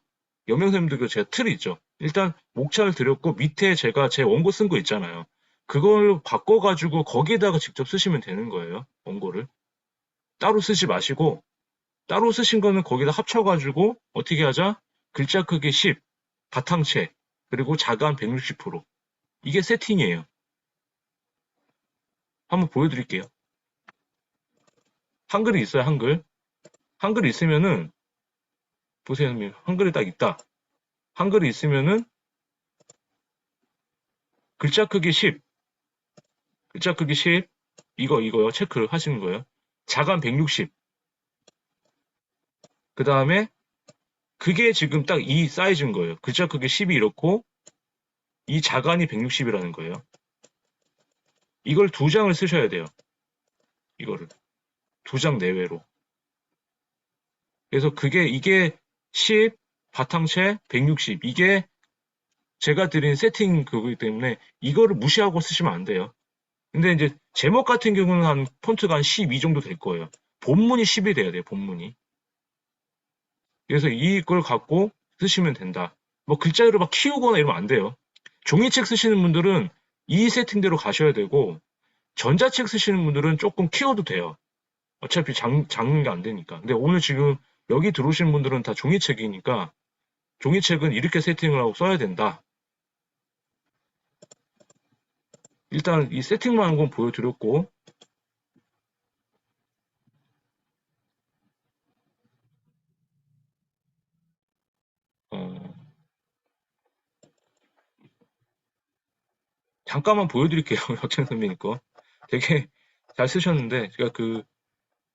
Speaker 1: 여명쌤도 그 제가 틀이 있죠. 일단 목차를 드렸고 밑에 제가 제 원고 쓴 거 있잖아요. 그걸 바꿔가지고 거기에다가 직접 쓰시면 되는 거예요. 원고를. 따로 쓰지 마시고 따로 쓰신 거는 거기다 합쳐가지고 어떻게 하자? 글자 크기 10, 바탕체, 그리고 자간 160%. 이게 세팅이에요. 한번 보여드릴게요. 한글이 있어요, 한글. 한글이 있으면은 보세요, 선생님. 한글이 딱 있다. 한글이 있으면은 글자 크기 10, 글자 크기 10, 이거요. 체크 하시는 거예요. 자간 160. 그 다음에 그게 지금 딱 이 사이즈인 거예요. 글자 크기 10이 이렇고 이 자간이 160이라는 거예요. 이걸 2장을 쓰셔야 돼요. 이거를. 2장 내외로. 그래서 이게 10, 바탕체 160. 이게 제가 드린 세팅 그거기 때문에 이거를 무시하고 쓰시면 안 돼요. 근데 이제 제목 같은 경우는 한 폰트가 한 12 정도 될 거예요. 본문이 10이 돼야 돼요, 본문이. 그래서 이걸 갖고 쓰시면 된다. 뭐 글자를 막 키우거나 이러면 안 돼요. 종이책 쓰시는 분들은 이 세팅대로 가셔야 되고, 전자책 쓰시는 분들은 조금 키워도 돼요. 어차피 장는 게 안 되니까. 근데 오늘 지금 여기 들어오신 분들은 다 종이책이니까, 종이책은 이렇게 세팅을 하고 써야 된다. 일단 이 세팅만 한 건 보여드렸고, 어, 잠깐만 보여드릴게요. 박찬 선배님 거. 되게 잘 쓰셨는데, 제가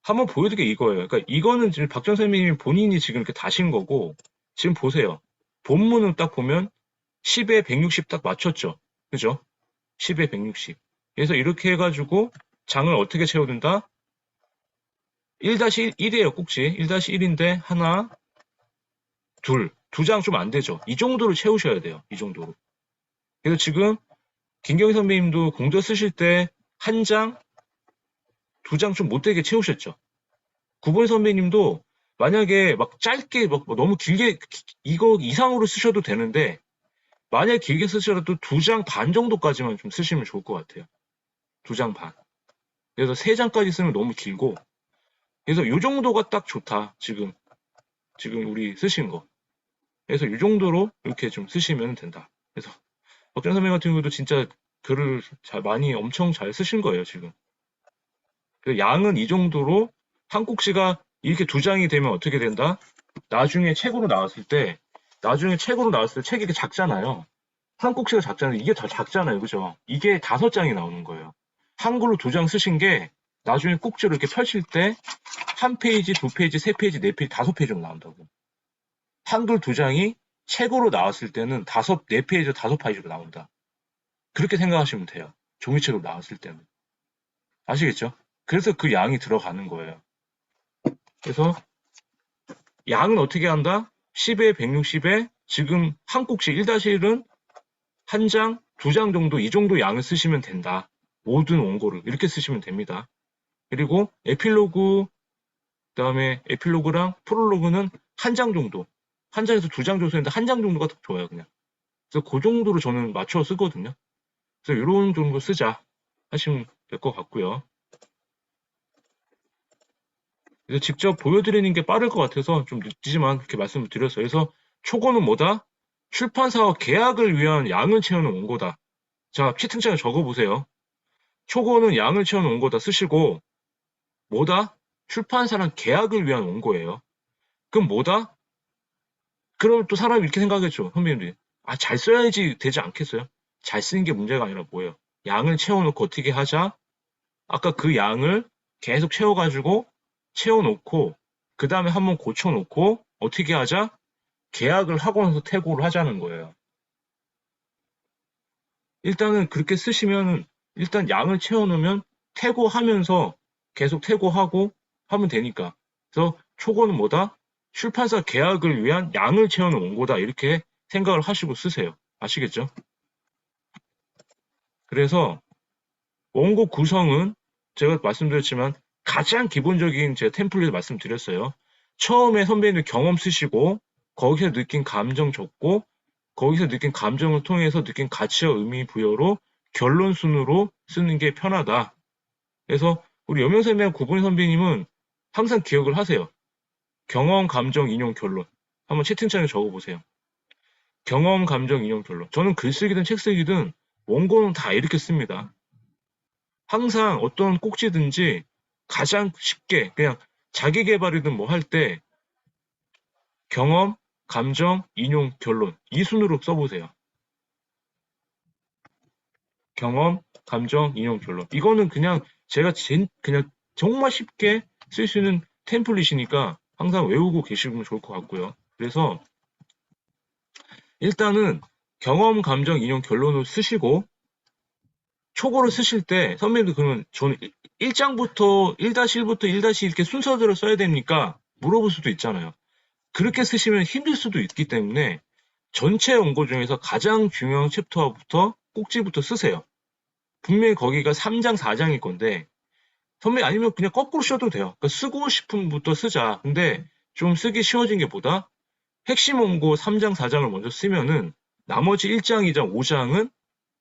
Speaker 1: 한번 보여드린 게 이거예요. 그러니까 이거는 지금 박전 선배님이 본인이 지금 이렇게 다신 거고, 지금 보세요. 본문은 딱 보면 10에 160 딱 맞췄죠. 그죠? 10에 160. 그래서 이렇게 해가지고 장을 어떻게 채워둔다? 1-1이에요, 꼭지. 1-1인데 하나, 둘. 2장 좀 안 되죠. 이 정도로 채우셔야 돼요. 이 정도로. 그래서 지금 김경희 선배님도 공도 쓰실 때 한 장, 2장 좀 못되게 채우셨죠. 구본 선배님도 만약에 막 짧게 막 너무 길게 이거 이상으로 쓰셔도 되는데 만약에 길게 쓰시더라도 2장 반 정도까지만 좀 쓰시면 좋을 것 같아요. 2장 반. 그래서 3장까지 쓰면 너무 길고 그래서 이 정도가 딱 좋다. 지금 우리 쓰신 거. 그래서 이 정도로 이렇게 좀 쓰시면 된다. 그래서 박정 선배 같은 경우도 진짜 글을 많이 엄청 잘 쓰신 거예요, 지금. 양은 이 정도로 한 꼭지가 이렇게 2장이 되면 어떻게 된다? 나중에 책으로 나왔을 때 책이 이렇게 작잖아요. 한 꼭지가 작잖아요. 이게 더 작잖아요. 그죠? 이게 5장이 나오는 거예요. 한글로 2장 쓰신 게 나중에 꼭지로 이렇게 펼칠 때 한 페이지, 2페이지, 3페이지, 4페이지, 5페이지로 나온다고. 한글 2장이 책으로 나왔을 때는 4페이지, 5페이지로 나온다. 그렇게 생각하시면 돼요. 종이책으로 나왔을 때는. 아시겠죠? 그래서 그 양이 들어가는 거예요. 그래서 양은 어떻게 한다? 10에 160에 지금 한 꼭지 1-1은 한 장, 2장 정도 이 정도 양을 쓰시면 된다. 모든 원고를 이렇게 쓰시면 됩니다. 그리고 에필로그 그다음에 에필로그랑 프롤로그는 한 장 정도. 한 장에서 2장 정도 쓰는데 한 장 정도가 더 좋아요, 그냥. 그래서 그 정도로 저는 맞춰 쓰거든요. 그래서 이런 정도 쓰자 하시면 될 것 같고요. 그래서 직접 보여드리는 게 빠를 것 같아서 좀 늦지만 그렇게 말씀을 드렸어요. 그래서 초고는 뭐다? 출판사와 계약을 위한 양을 채우는 원고다. 자, 채팅창에 적어보세요. 초고는 양을 채우는 원고다 쓰시고, 뭐다? 출판사랑 계약을 위한 원고예요. 그럼 뭐다? 그럼 또 사람이 이렇게 생각하겠죠. 선배님들이. 아, 잘 써야지 되지 않겠어요? 잘 쓰는 게 문제가 아니라 뭐예요? 양을 채워놓고 어떻게 하자? 아까 그 양을 계속 채워놓고, 그 다음에 한번 고쳐놓고, 어떻게 하자? 계약을 하고 나서 퇴고를 하자는 거예요. 일단은 그렇게 쓰시면, 일단 양을 채워놓으면 퇴고하면서 계속 퇴고하고 하면 되니까. 그래서 초고는 뭐다? 출판사 계약을 위한 양을 채우는 원고다. 이렇게 생각을 하시고 쓰세요. 아시겠죠? 그래서 원고 구성은 제가 말씀드렸지만 가장 기본적인 제가 템플릿 말씀드렸어요. 처음에 선배님들 경험 쓰시고 거기서 느낀 감정 적고 거기서 느낀 감정을 통해서 느낀 가치와 의미 부여로 결론 순으로 쓰는 게 편하다. 그래서 우리 여명선배랑 구본희 선배님은 항상 기억을 하세요. 경험, 감정, 인용, 결론. 한번 채팅창에 적어보세요. 경험, 감정, 인용, 결론. 저는 글쓰기든 책쓰기든 원고는 다 이렇게 씁니다. 항상 어떤 꼭지든지 가장 쉽게 그냥 자기 개발이든 뭐 할 때 경험, 감정, 인용, 결론 이 순으로 써보세요. 경험, 감정, 인용, 결론. 이거는 그냥 제가 그냥 정말 쉽게 쓸 수 있는 템플릿이니까 항상 외우고 계시면 좋을 것 같고요. 그래서 일단은 경험, 감정, 인용, 결론을 쓰시고 초고를 쓰실 때 선배님도 그러면 저는 1장부터 1-1부터 1- 이렇게 순서대로 써야 됩니까? 물어볼 수도 있잖아요. 그렇게 쓰시면 힘들 수도 있기 때문에 전체 원고 중에서 가장 중요한 챕터부터 꼭지부터 쓰세요. 분명히 거기가 3장, 4장일 건데 선배 아니면 그냥 거꾸로 써도 돼요. 그러니까 쓰고 싶은 부터 쓰자. 근데 좀 쓰기 쉬워진 게 보다 핵심 원고 3장, 4장을 먼저 쓰면은 나머지 1장, 2장, 5장은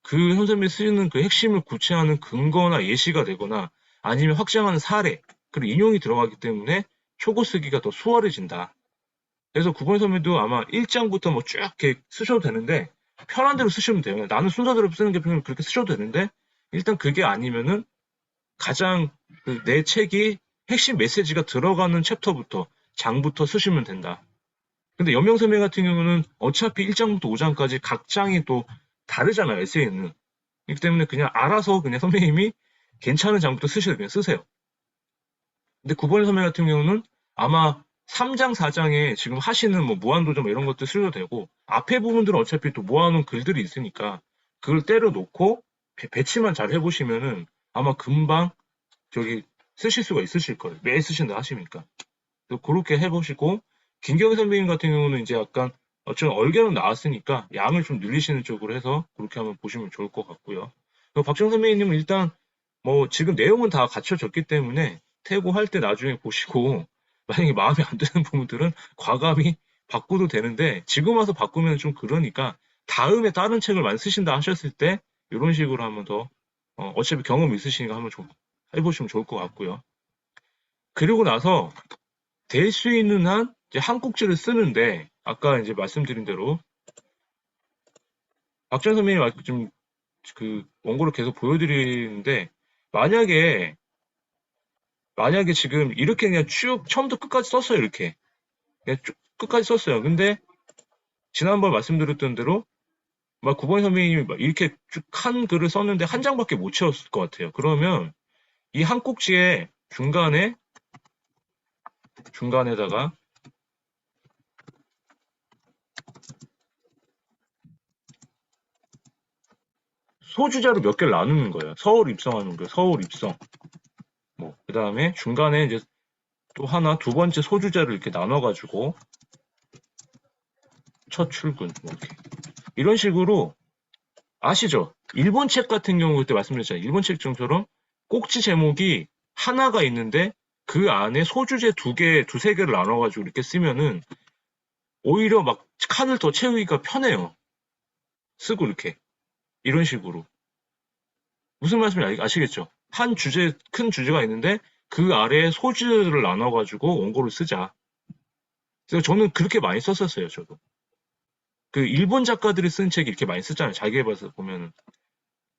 Speaker 1: 그 현선이 쓰는 그 핵심을 구체화하는 근거나 예시가 되거나 아니면 확장하는 사례, 그리고 인용이 들어가기 때문에 초고 쓰기가 더 수월해진다. 그래서 구본 선배도 아마 1장부터 뭐 쭉 이렇게 쓰셔도 되는데 편한 대로 쓰시면 돼요. 나는 순서대로 쓰는 게 편하면 그렇게 쓰셔도 되는데 일단 그게 아니면은 가장 그내 책이 핵심 메시지가 들어가는 챕터부터 장부터 쓰시면 된다. 근데 연명선배 같은 경우는 어차피 1장부터 5장까지 각 장이 또 다르잖아요, 에세이는. 그렇기 때문에 그냥 알아서 그냥 선배님이 괜찮은 장부터 쓰셔도 그냥 쓰세요. 근데 구본일 선배 같은 경우는 아마 3장, 4장에 지금 하시는 뭐 무한도전 뭐 이런 것도 쓰셔도 되고 앞에 부분들은 어차피 또 모아놓은 글들이 있으니까 그걸 때려 놓고 배치만 잘 해보시면은 아마 금방 저기 쓰실 수가 있으실 거예요. 매일 쓰신다 하시니까. 그렇게 해보시고 김경희 선배님 같은 경우는 이제 약간 어쩌면 얼개는 나왔으니까 양을 좀 늘리시는 쪽으로 해서 그렇게 한번 보시면 좋을 것 같고요. 박정 선배님은 일단 뭐 지금 내용은 다 갖춰졌기 때문에 퇴고할 때 나중에 보시고 만약에 마음에 안 드는 부분들은 과감히 바꿔도 되는데 지금 와서 바꾸면 좀 그러니까 다음에 다른 책을 많이 쓰신다 하셨을 때 이런 식으로 한번 더 어차피 경험 있으시니까 한번 좀 해보시면 좋을 것 같고요. 그리고 나서 될 수 있는 한 이제 한 꼭지를 쓰는데 아까 이제 말씀드린 대로 박전 선배님 좀 그 원고를 계속 보여드리는데 만약에 지금 이렇게 그냥 쭉 처음부터 끝까지 썼어요 이렇게 그냥 쭉 끝까지 썼어요. 근데 지난번 말씀드렸던 대로 막 구본 선배님이 막 이렇게 쭉 한 글을 썼는데 한 장밖에 못 채웠을 것 같아요. 그러면 이 한 꼭지에 중간에다가 소주자로 몇 개를 나누는 거예요. 서울 입성하는 거, 서울 입성. 뭐, 그 다음에 중간에 이제 또 하나, 두 번째 소주자를 이렇게 나눠가지고, 첫 출근, 뭐 이렇게. 이런 식으로, 아시죠? 일본 책 같은 경우 그때 말씀드렸잖아요. 일본 책처럼 꼭지 제목이 하나가 있는데, 그 안에 소주제 두세 개를 나눠가지고 이렇게 쓰면은, 오히려 막 칸을 더 채우기가 편해요. 쓰고 이렇게. 이런 식으로. 무슨 말씀인지 아시겠죠? 큰 주제가 있는데 그 아래에 소주를 나눠가지고 원고를 쓰자. 그래서 저는 그렇게 많이 썼었어요, 저도. 그 일본 작가들이 쓴 책 이렇게 많이 쓰잖아요. 자기계발서 보면은.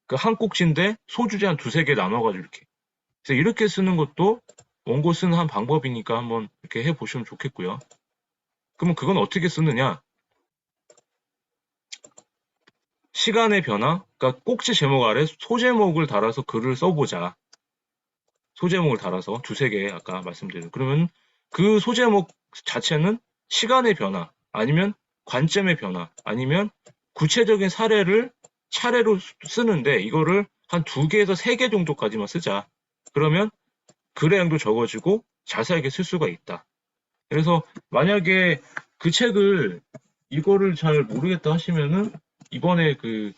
Speaker 1: 그 한 꼭지인데 소주제 한 두세 개 나눠가지고 이렇게. 그래서 이렇게 쓰는 것도 원고 쓰는 한 방법이니까 한번 이렇게 해보시면 좋겠고요. 그러면 그건 어떻게 쓰느냐? 시간의 변화? 그러니까 꼭지 제목 아래 소제목을 달아서 글을 써보자. 소제목을 달아서 두세 개 아까 말씀드린. 그러면 그 소제목 자체는 시간의 변화, 아니면 관점의 변화, 아니면 구체적인 사례를 차례로 쓰는데 이거를 한 두 개에서 세 개 정도까지만 쓰자. 그러면 글의 양도 적어지고 자세하게 쓸 수가 있다. 그래서 만약에 그 책을 이거를 잘 모르겠다 하시면은 이번에 그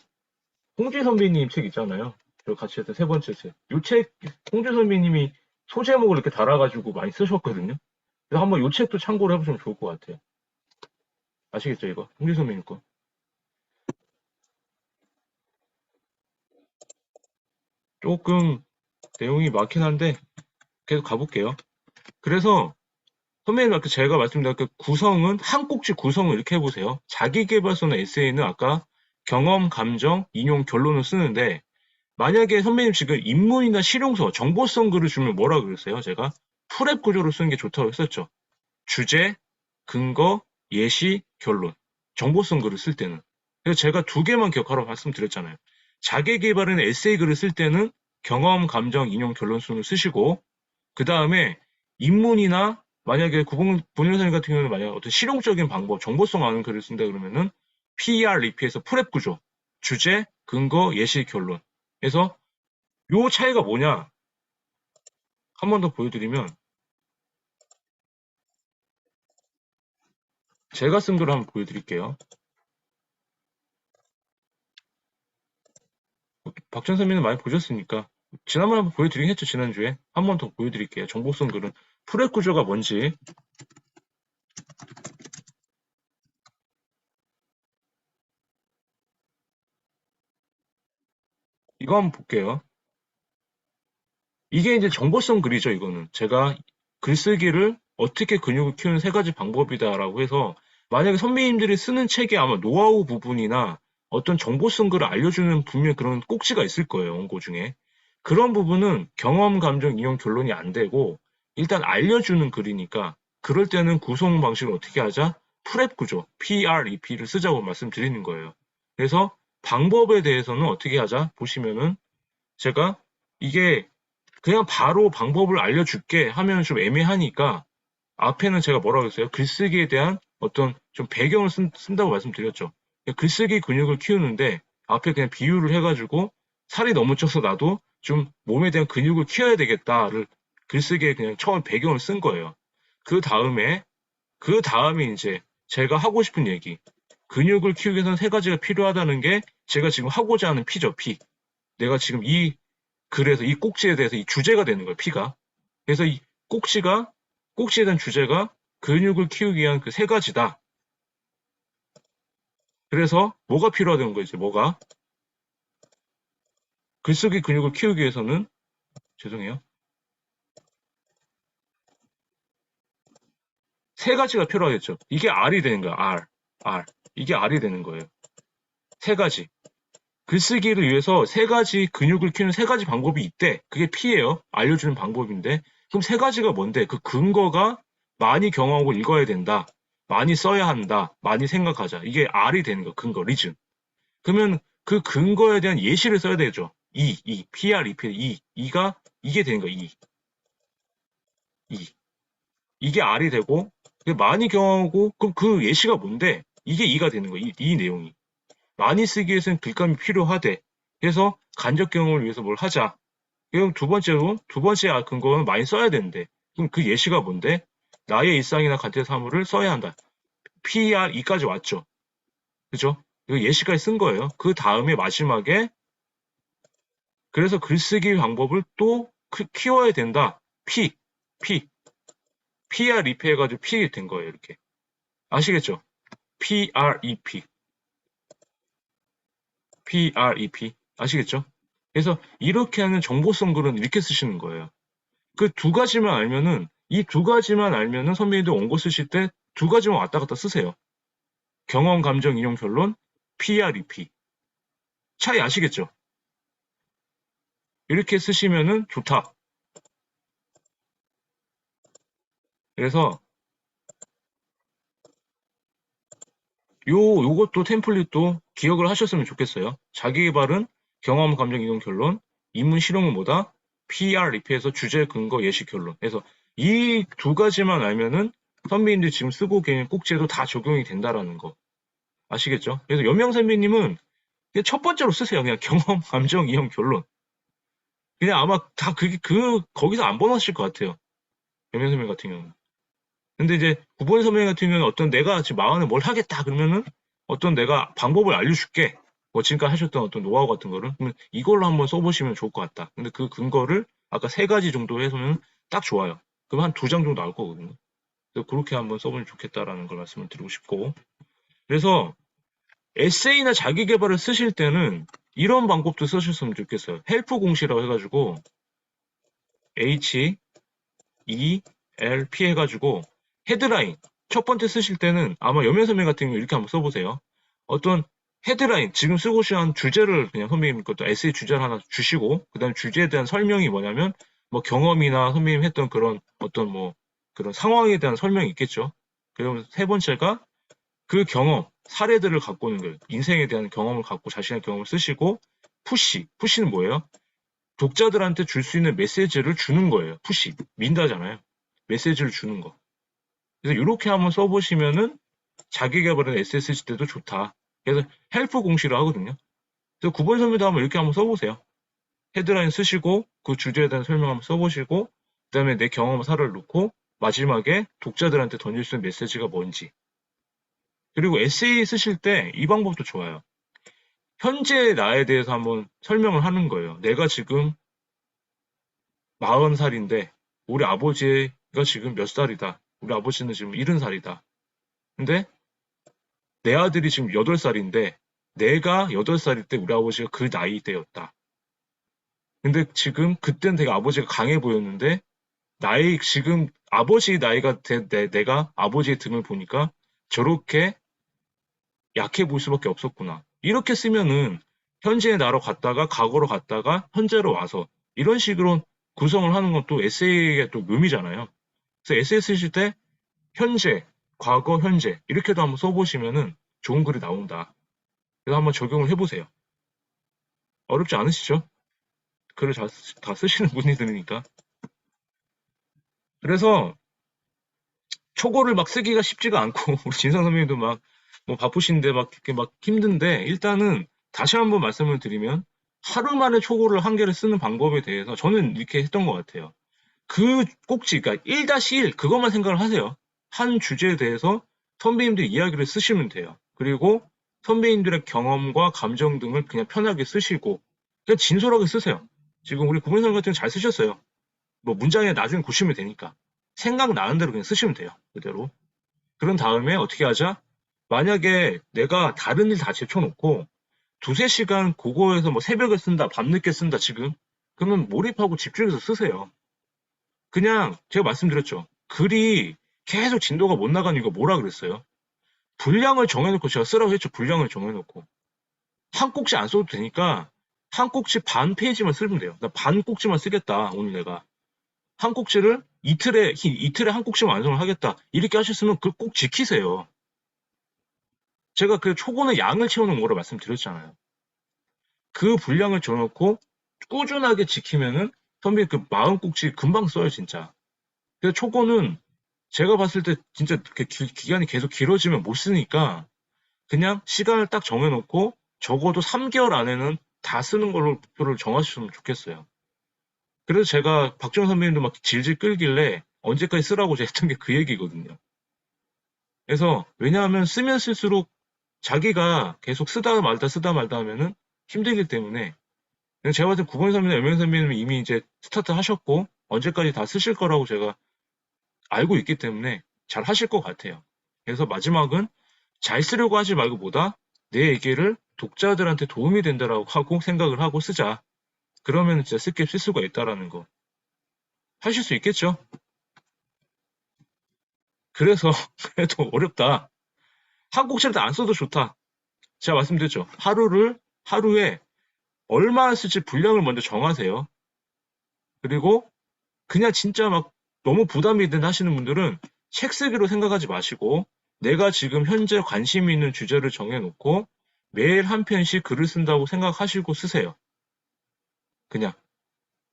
Speaker 1: 홍지 선배님 책 있잖아요. 저 같이 했던 세 번째 책. 요 책, 홍지 선배님이 소제목을 이렇게 달아가지고 많이 쓰셨거든요. 그래서 한번 요 책도 참고를 해보시면 좋을 것 같아요. 아시겠죠, 이거? 홍지 선배님 거. 조금 내용이 많긴 한데 계속 가볼게요. 그래서 선배님 아까 제가 말씀드린 그 구성은 한 꼭지 구성을 이렇게 해보세요. 자기계발서나 에세이는 아까 경험, 감정, 인용, 결론을 쓰는데 만약에 선배님 지금 인문이나 실용서, 정보성 글을 주면 뭐라 그랬어요? 제가 프렙 구조로 쓰는 게 좋다고 했었죠. 주제, 근거, 예시, 결론. 정보성 글을 쓸 때는. 그래서 제가 두 개만 기억하라고 말씀드렸잖아요. 자기계발은 에세이 글을 쓸 때는 경험, 감정, 인용, 결론 순을 쓰시고 그 다음에 인문이나 만약에 본인선생 같은 경우는 만약 어떤 실용적인 방법, 정보성 많은 글을 쓴다 그러면은 PER 리피에서 프렙 구조, 주제, 근거, 예시, 결론. 그래서 요 차이가 뭐냐? 한 번 더 보여드리면 제가 쓴 글을 한번 보여드릴게요. 박전 선배는 많이 보셨으니까 지난번에 한번 보여드리긴 했죠. 지난주에 한 번 더 보여드릴게요. 정보성 글은 프렙 구조가 뭔지 이거 한번 볼게요. 이게 이제 정보성 글이죠. 이거는 제가 글쓰기를 어떻게 근육을 키우는 세 가지 방법이다라고 해서 만약에 선배님들이 쓰는 책에 아마 노하우 부분이나 어떤 정보성 글을 알려주는 분명 그런 꼭지가 있을 거예요. 원고 중에. 그런 부분은 경험, 감정, 인용, 결론이 안 되고 일단 알려주는 글이니까 그럴 때는 구성 방식을 어떻게 하자? 프렙 구조, PREP를 쓰자고 말씀드리는 거예요. 그래서 방법에 대해서는 어떻게 하자? 보시면은 제가 이게 그냥 바로 방법을 알려줄게 하면 좀 애매하니까 앞에는 제가 뭐라고 했어요? 글쓰기에 대한 어떤 좀 배경을 쓴다고 말씀드렸죠. 글쓰기 근육을 키우는데 앞에 그냥 비유를 해가지고 살이 너무 쪄서 나도 좀 몸에 대한 근육을 키워야 되겠다를 글쓰기에 그냥 처음 배경을 쓴 거예요. 그 다음에, 그 다음에 이제 제가 하고 싶은 얘기. 근육을 키우기 위해서는 세 가지가 필요하다는 게 제가 지금 하고자 하는 피죠, 피. 내가 지금 이 그래서 이 꼭지에 대해서 이 주제가 되는 거예요, 피가. 그래서 이 꼭지에 대한 주제가 근육을 키우기 위한 그 세 가지다. 그래서 뭐가 필요하다는 거죠, 뭐가? 글쓰기 근육을 키우기 위해서는, 죄송해요. 세 가지가 필요하겠죠. 이게 R이 되는 거야, R. 이게 R이 되는 거예요. 세 가지. 글쓰기를 위해서 세 가지 근육을 키우는 세 가지 방법이 있대. 그게 P예요. 알려주는 방법인데. 그럼 세 가지가 뭔데? 그 근거가 많이 경험하고 읽어야 된다. 많이 써야 한다. 많이 생각하자. 이게 R이 되는 거, 근거, 리즌. 그러면 그 근거에 대한 예시를 써야 되죠. PR, EP, 이게 되는 거, E. 이게 R이 되고, 많이 경험하고, 그럼 그 예시가 뭔데? 이게 E가 되는 거, 이 내용이. 많이 쓰기 위해서는 글감이 필요하대. 그래서 간접 경험을 위해서 뭘 하자. 그럼 두 번째 근거는 많이 써야 되는데. 그럼 그 예시가 뭔데? 나의 일상이나 가치 사물을 써야 한다. PRE까지 왔죠. 그죠? 이거 예시까지 쓴 거예요. 그 다음에 마지막에 그래서 글쓰기 방법을 또 키워야 된다. P, PR 리페 해가지고 P 된 거예요. 이렇게. 아시겠죠? PREP. PREP. 아시겠죠? 그래서 이렇게 하는 정보성 글은 이렇게 쓰시는 거예요. 그 두 가지만 알면은, 이 두 가지만 알면은 선배님들 원고 쓰실 때 두 가지만 왔다 갔다 쓰세요. 경험, 감정, 인용, 결론, PREP. 차이 아시겠죠? 이렇게 쓰시면은 좋다. 그래서 요것도 템플릿도 기억을 하셨으면 좋겠어요. 자기 개발은 경험, 감정, 인용, 결론, 입문 실용은 뭐다? PREP에서 주제, 근거, 예시, 결론. 그래서 이 두 가지만 알면은 선배님들이 지금 쓰고 계신 꼭지에도 다 적용이 된다라는 거. 아시겠죠? 그래서 연명 선배님은 그냥 첫 번째로 쓰세요. 그냥 경험, 감정, 이용, 결론. 그냥 아마 다 거기서 안 번하실 것 같아요. 연명 선배님 같은 경우는. 근데 이제 구본 선배님 같은 경우는 어떤 내가 지금 마흔에 뭘 하겠다 그러면은 어떤 내가 방법을 알려줄게. 뭐 지금까지 하셨던 어떤 노하우 같은 거를. 그러면 이걸로 한번 써보시면 좋을 것 같다. 근데 그 근거를 아까 세 가지 정도 해서는 딱 좋아요. 그럼 한 두 장 정도 나올 거거든요. 그래서 그렇게 한번 써보면 좋겠다라는 걸 말씀을 드리고 싶고. 그래서 에세이나 자기 개발을 쓰실 때는 이런 방법도 쓰셨으면 좋겠어요. 헬프 공시라고 해가지고 H, E, L, P 해가지고 헤드라인 첫 번째 쓰실 때는 아마 여면 선배 같은 경우 이렇게 한번 써보세요. 어떤 헤드라인 지금 쓰고 싶은 주제를 그냥 선배님 것도 에세이 주제를 하나 주시고 그다음 주제에 대한 설명이 뭐냐면 뭐 경험이나 선배님 했던 그런 어떤 뭐 그런 상황에 대한 설명이 있겠죠. 그러면 세 번째가 그 경험, 사례들을 갖고 오는 거예요. 인생에 대한 경험을 갖고 자신의 경험을 쓰시고 푸시는 뭐예요? 독자들한테 줄 수 있는 메시지를 주는 거예요. 푸시, 민다잖아요. 메시지를 주는 거. 그래서 이렇게 한번 써보시면은 자기 개발은 에세이 쓰실 때도 좋다. 그래서 헬프 공시를 하거든요. 그래서 9번 선배도 한번 이렇게 한번 써보세요. 헤드라인 쓰시고 그 주제에 대한 설명 한번 써보시고 그다음에 내 경험 사례를 넣고 마지막에 독자들한테 던질 수 있는 메시지가 뭔지. 그리고 에세이 쓰실 때 이 방법도 좋아요. 현재 나에 대해서 한번 설명을 하는 거예요. 내가 지금 40살인데 우리 아버지가 지금 몇 살이다. 우리 아버지는 지금 70살이다. 근데 내 아들이 지금 8살인데 내가 8살일 때 우리 아버지가 그 나이대였다. 근데 지금 그땐 되게 아버지가 강해 보였는데 지금 아버지 나이가 내가 아버지의 등을 보니까 저렇게 약해 보일 수밖에 없었구나. 이렇게 쓰면은 현재의 나로 갔다가 과거로 갔다가 현재로 와서 이런 식으로 구성을 하는 건 또 에세이의 또 묘미잖아요. 그래서 에세이 쓰실 때 현재, 과거, 현재 이렇게도 한번 써보시면은 좋은 글이 나온다. 그래서 한번 적용을 해보세요. 어렵지 않으시죠? 글을 다 쓰시는 분이들이니까. 그래서 초고를 막 쓰기가 쉽지가 않고 우리 진상 선배님도 막 뭐 바쁘신데 막 이렇게 막 힘든데 일단은 다시 한번 말씀을 드리면 하루 만에 초고를 한 개를 쓰는 방법에 대해서 저는 이렇게 했던 것 같아요. 그 꼭지, 그러니까 1-1 그것만 생각을 하세요. 한 주제에 대해서 선배님들 이야기를 쓰시면 돼요. 그리고 선배님들의 경험과 감정 등을 그냥 편하게 쓰시고 그냥 진솔하게 쓰세요. 지금 우리 구본선 같은 경우 잘 쓰셨어요. 뭐 문장에 나중에 고치면 되니까. 생각나는 대로 그냥 쓰시면 돼요. 그대로. 그런 다음에 어떻게 하자? 만약에 내가 다른 일 다 제쳐놓고 두세 시간 그거에서 뭐 새벽에 쓴다, 밤늦게 쓴다, 지금. 그러면 몰입하고 집중해서 쓰세요. 그냥 제가 말씀드렸죠. 글이 계속 진도가 못 나가는 이유가 뭐라 그랬어요? 분량을 정해놓고 제가 쓰라고 했죠. 분량을 정해놓고. 한 꼭지 안 써도 되니까 한 꼭지 반 페이지만 쓰면 돼요. 나 반 꼭지만 쓰겠다, 오늘 내가. 한 꼭지를 이틀에 한 꼭지만 완성을 하겠다. 이렇게 하셨으면 그걸 꼭 지키세요. 제가 그 초고는 양을 채우는 거로 말씀드렸잖아요. 그 분량을 정해놓고 꾸준하게 지키면은 선배님 그 40꼭지 금방 써요, 진짜. 그래서 초고는 제가 봤을 때 진짜 그렇게 기간이 계속 길어지면 못 쓰니까 그냥 시간을 딱 정해놓고 적어도 3개월 안에는 다 쓰는 걸로 목표를 정하셨으면 좋겠어요. 그래서 제가 박정 선배님도 막 질질 끌길래 언제까지 쓰라고 제가 했던 게 그 얘기거든요. 그래서 왜냐하면 쓰면 쓸수록 자기가 계속 쓰다 말다 하면은 힘들기 때문에 제가 봤을 때 구건 선배님, 여명 선배님은 이미 이제 스타트 하셨고 언제까지 다 쓰실 거라고 제가 알고 있기 때문에 잘 하실 것 같아요. 그래서 마지막은 잘 쓰려고 하지 말고 보다 내 얘기를 독자들한테 도움이 된다라고 하고 생각을 하고 쓰자. 그러면 진짜 쉽게 쓸 수가 있다라는 거. 하실 수 있겠죠. 그래서 그래도 어렵다. 한 꼭지라도 안 써도 좋다. 제가 말씀드렸죠. 하루에 얼마나 쓸지 분량을 먼저 정하세요. 그리고 그냥 진짜 막 너무 부담이 된다 하시는 분들은 책 쓰기로 생각하지 마시고 내가 지금 현재 관심 있는 주제를 정해놓고 매일 한 편씩 글을 쓴다고 생각하시고 쓰세요. 그냥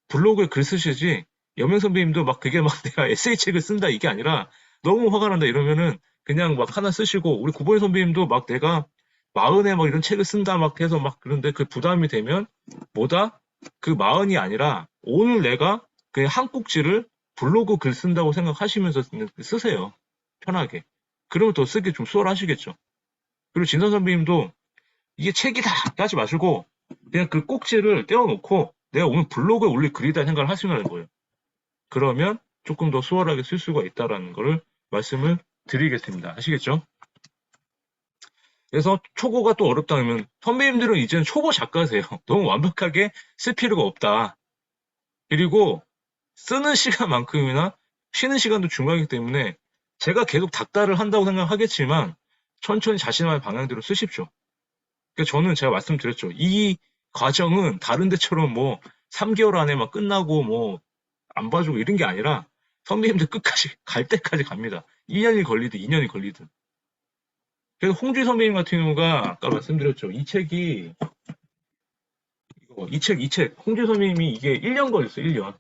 Speaker 1: 블로그에 글 쓰시지 여명 선배님도 막 그게 막 내가 에세이 책을 쓴다 이게 아니라 너무 화가 난다 이러면은 그냥 막 하나 쓰시고 우리 구보이 선배님도 막 내가 마흔에 막 이런 책을 쓴다 막 해서 막 그런데 그 부담이 되면 뭐다? 그 마흔이 아니라 오늘 내가 그냥 한 꼭지를 블로그 글 쓴다고 생각하시면서 쓰세요. 편하게. 그러면 더 쓰기 좀 수월하시겠죠. 그리고 진선 선배님도 이게 책이다 하지 마시고 그냥 그 꼭지를 떼어놓고 내가 오늘 블로그에 올릴 글이다 생각을 하시면 거예요. 그러면 조금 더 수월하게 쓸 수가 있다라는 것을 말씀을 드리겠습니다. 아시겠죠? 그래서 초보가 또 어렵다면 선배님들은 이제는 초보 작가세요. 너무 완벽하게 쓸 필요가 없다. 그리고 쓰는 시간만큼이나 쉬는 시간도 중요하기 때문에 제가 계속 닥달을 한다고 생각하겠지만 천천히 자신만의 방향대로 쓰십시오. 그러니까 저는 제가 말씀드렸죠. 이 과정은 다른 데처럼 뭐 3개월 안에 막 끝나고 뭐 안 봐주고 이런 게 아니라 선배님들 끝까지 갈 때까지 갑니다. 1년이 걸리든 2년이 걸리든. 그래서 홍주희 선배님 같은 경우가 아까 말씀드렸죠. 이 책, 홍주희 선배님이 이게 1년 걸렸어요. 1년.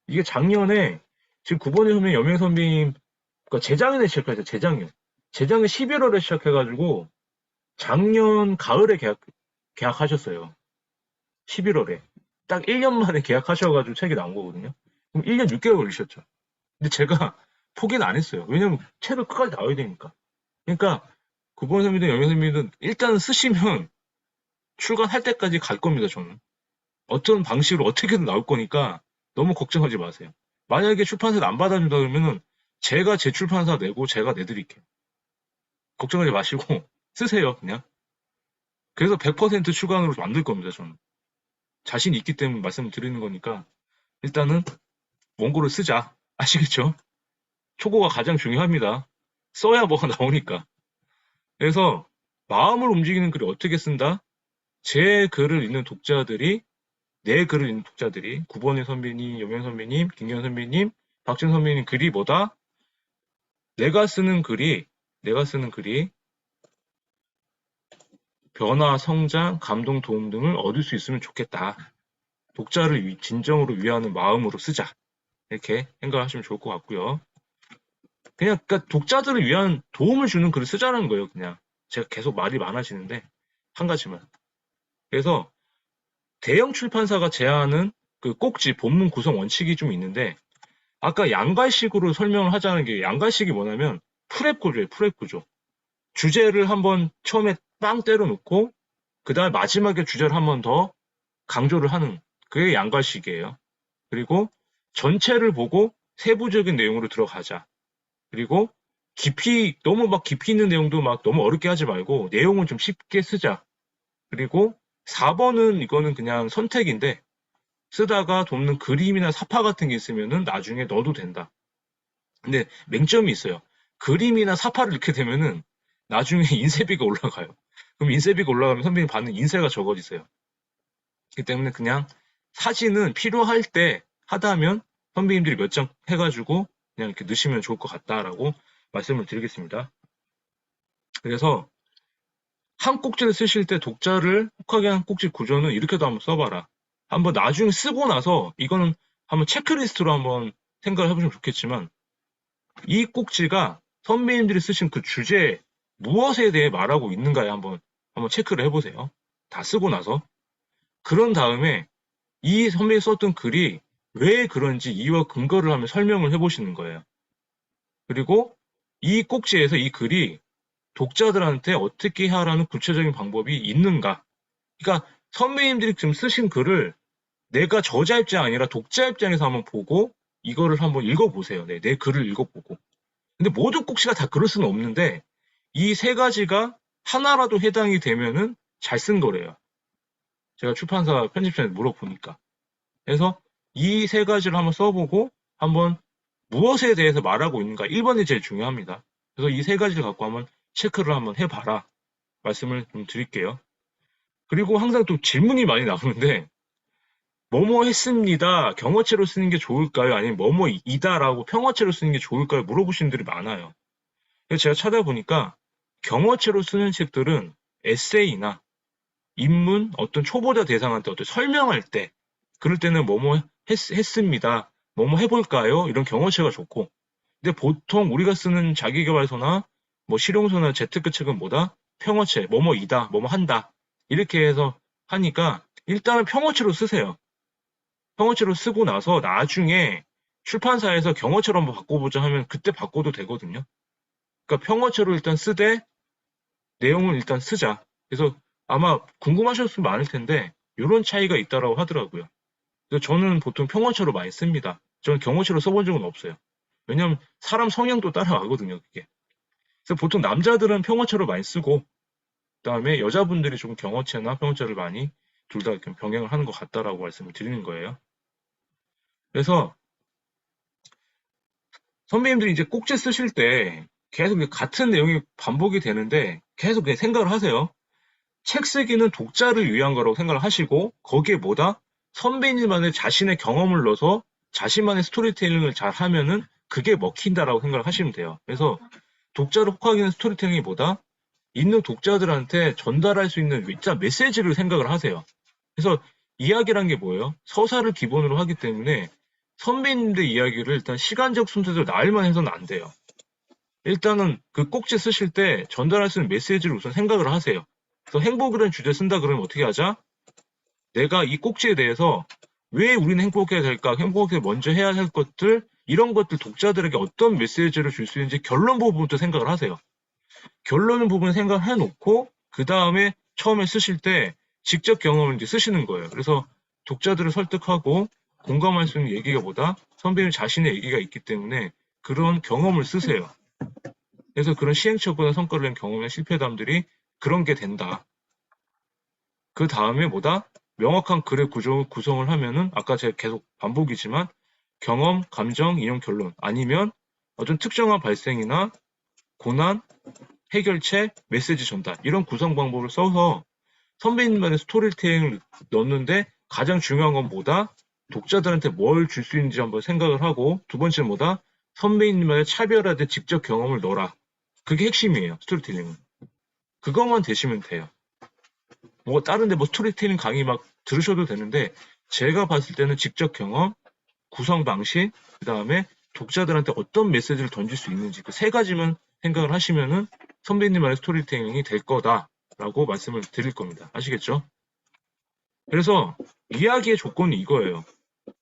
Speaker 1: 이게 작년에 지금 9번의 선배님, 여명 선배님, 그러니까 재작년에 시작했어요. 재작년. 재작년 11월에 시작해가지고 작년 가을에 계약하셨어요. 11월에. 딱 1년 만에 계약하셔가지고 책이 나온 거거든요. 그럼 1년 6개월 걸리셨죠. 근데 제가 포기는 안 했어요. 왜냐면 책을 끝까지 나와야 되니까. 그러니까 9번 선배든 영현 선배든 일단 쓰시면 출간할 때까지 갈 겁니다. 저는. 어떤 방식으로 어떻게든 나올 거니까 너무 걱정하지 마세요. 만약에 출판사가 안 받아준다 그러면은 제가 제 출판사 내고 제가 내드릴게요. 걱정하지 마시고 쓰세요. 그냥. 그래서 100% 출간으로 만들 겁니다. 저는. 자신 있기 때문에 말씀을 드리는 거니까 일단은 원고를 쓰자. 아시겠죠? 초고가 가장 중요합니다. 써야 뭐가 나오니까. 그래서 마음을 움직이는 글을 어떻게 쓴다? 제 글을 읽는 독자들이 내 글을 읽는 독자들이 9번의 선배님, 여명 선배님, 김경 선배님, 박준 선배님 글이 뭐다? 내가 쓰는 글이 변화, 성장, 감동, 도움 등을 얻을 수 있으면 좋겠다. 독자를 진정으로 위하는 마음으로 쓰자. 이렇게 생각하시면 좋을 것 같고요. 그냥 그러니까 독자들을 위한 도움을 주는 글을 쓰자는 거예요. 그냥 제가 계속 말이 많아지는데 한 가지만. 그래서 대형 출판사가 제안하는 그 꼭지 본문 구성 원칙이 좀 있는데 아까 양갈식으로 설명을 하자는 게 양갈식이 뭐냐면 프렙 구조예요. 프렙 구조. 주제를 한번 처음에 빵 때려놓고 그다음에 마지막에 주제를 한번 더 강조를 하는 그게 양갈식이에요. 그리고 전체를 보고 세부적인 내용으로 들어가자. 그리고 너무 막 깊이 있는 내용도 막 너무 어렵게 하지 말고 내용은 좀 쉽게 쓰자. 그리고 4번은 이거는 그냥 선택인데 쓰다가 돕는 그림이나 사파 같은 게 있으면은 나중에 넣어도 된다. 근데 맹점이 있어요. 그림이나 사파를 넣게 되면은 나중에 인쇄비가 올라가요. 그럼 인쇄비가 올라가면 선배님 받는 인쇄가 적어지세요. 그렇기 때문에 그냥 사진은 필요할 때 하다면 선배님들이 몇 장 해가지고 그냥 이렇게 넣으시면 좋을 것 같다라고 말씀을 드리겠습니다. 그래서 한 꼭지를 쓰실 때 독자를 혹하게 한 꼭지 구조는 이렇게도 한번 써봐라. 한번 나중에 쓰고 나서 이거는 한번 체크리스트로 한번 생각을 해보시면 좋겠지만 이 꼭지가 선배님들이 쓰신 그 주제 무엇에 대해 말하고 있는가에 한번 체크를 해보세요. 다 쓰고 나서. 그런 다음에 이 선배님이 썼던 글이 왜 그런지 이유와 근거를 하면 설명을 해보시는 거예요. 그리고 이 꼭지에서 이 글이 독자들한테 어떻게 하라는 구체적인 방법이 있는가. 그러니까 선배님들이 지금 쓰신 글을 내가 저자 입장이 아니라 독자 입장에서 한번 보고 이거를 한번 읽어보세요. 네, 내 글을 읽어보고. 근데 모든 꼭지가 다 그럴 수는 없는데 이 세 가지가 하나라도 해당이 되면은 잘 쓴 거래요. 제가 출판사 편집자한테 물어보니까. 그래서 이 세 가지를 한번 써보고 한번 무엇에 대해서 말하고 있는가 1번이 제일 중요합니다. 그래서 이 세 가지를 갖고 한번 체크를 한번 해봐라 말씀을 좀 드릴게요. 그리고 항상 또 질문이 많이 나오는데 뭐뭐 했습니다. 경어체로 쓰는 게 좋을까요? 아니면 뭐뭐이다라고 평어체로 쓰는 게 좋을까요? 물어보시는 분들이 많아요. 그래서 제가 찾아보니까 경어체로 쓰는 책들은 에세이나 인문, 어떤 초보자 대상한테 어떤 설명할 때, 그럴 때는 뭐뭐 했습니다. 뭐뭐 해볼까요? 이런 경어체가 좋고. 근데 보통 우리가 쓰는 자기계발서나 뭐 실용서나 재테크 책은 뭐다? 평어체, 뭐뭐이다, 뭐뭐 한다. 이렇게 해서 하니까 일단은 평어체로 쓰세요. 평어체로 쓰고 나서 나중에 출판사에서 경어체로 한번 바꿔보자 하면 그때 바꿔도 되거든요. 그러니까 평어체로 일단 쓰되 내용을 일단 쓰자. 그래서 아마 궁금하셨을 분 많을 텐데 이런 차이가 있다라고 하더라고요. 그래서 저는 보통 평어체로 많이 씁니다. 저는 경어체로 써본 적은 없어요. 왜냐하면 사람 성향도 따라가거든요, 그게. 그래서 보통 남자들은 평어체로 많이 쓰고 그다음에 여자분들이 좀 경어체나 평어체를 많이 둘 다 병행을 하는 것 같다라고 말씀을 드리는 거예요. 그래서 선배님들이 이제 꼭지 쓰실 때 계속 같은 내용이 반복이 되는데 계속 그냥 생각을 하세요. 책 쓰기는 독자를 위한 거라고 생각을 하시고 거기에 뭐다? 선배님만의 자신의 경험을 넣어서 자신만의 스토리텔링을 잘 하면은 그게 먹힌다라고 생각을 하시면 돼요. 그래서 독자를 혹하기 위한 스토리텔링이 뭐다? 있는 독자들한테 전달할 수 있는 일단 메시지를 생각을 하세요. 그래서 이야기란 게 뭐예요? 서사를 기본으로 하기 때문에 선배님들 이야기를 일단 시간적 순서대로 나열만 해서는 안 돼요. 일단은 그 꼭지 쓰실 때 전달할 수 있는 메시지를 우선 생각을 하세요. 그래서 행복이라는 주제 쓴다 그러면 어떻게 하자? 내가 이 꼭지에 대해서 왜 우리는 행복해야 될까? 행복하게 먼저 해야 할 것들, 이런 것들 독자들에게 어떤 메시지를 줄 수 있는지 결론 부분부터 생각을 하세요. 결론 부분 생각해 놓고 그 다음에 처음에 쓰실 때 직접 경험을 이제 쓰시는 거예요. 그래서 독자들을 설득하고 공감할 수 있는 얘기가 보다 선배님 자신의 얘기가 있기 때문에 그런 경험을 쓰세요. 그래서 그런 시행착오나 성과를 낸 경험의 실패담들이 그런 게 된다. 그 다음에 뭐다? 명확한 글의 구성을 하면은 아까 제가 계속 반복이지만 경험, 감정, 인용, 결론 아니면 어떤 특정한 발생이나 고난, 해결책, 메시지 전달 이런 구성 방법을 써서 선배님만의 스토리텔링을 넣는데 가장 중요한 건 뭐다? 독자들한테 뭘 줄 수 있는지 한번 생각을 하고 두 번째는 뭐다? 선배님만의 차별화된 직접 경험을 넣어라. 그게 핵심이에요. 스토리텔링은. 그것만 되시면 돼요. 뭐 다른데 뭐 스토리텔링 강의 막 들으셔도 되는데 제가 봤을 때는 직접 경험, 구성 방식, 그 다음에 독자들한테 어떤 메시지를 던질 수 있는지 그 세 가지만 생각을 하시면은 선배님만의 스토리텔링이 될 거다라고 말씀을 드릴 겁니다. 아시겠죠? 그래서 이야기의 조건이 이거예요.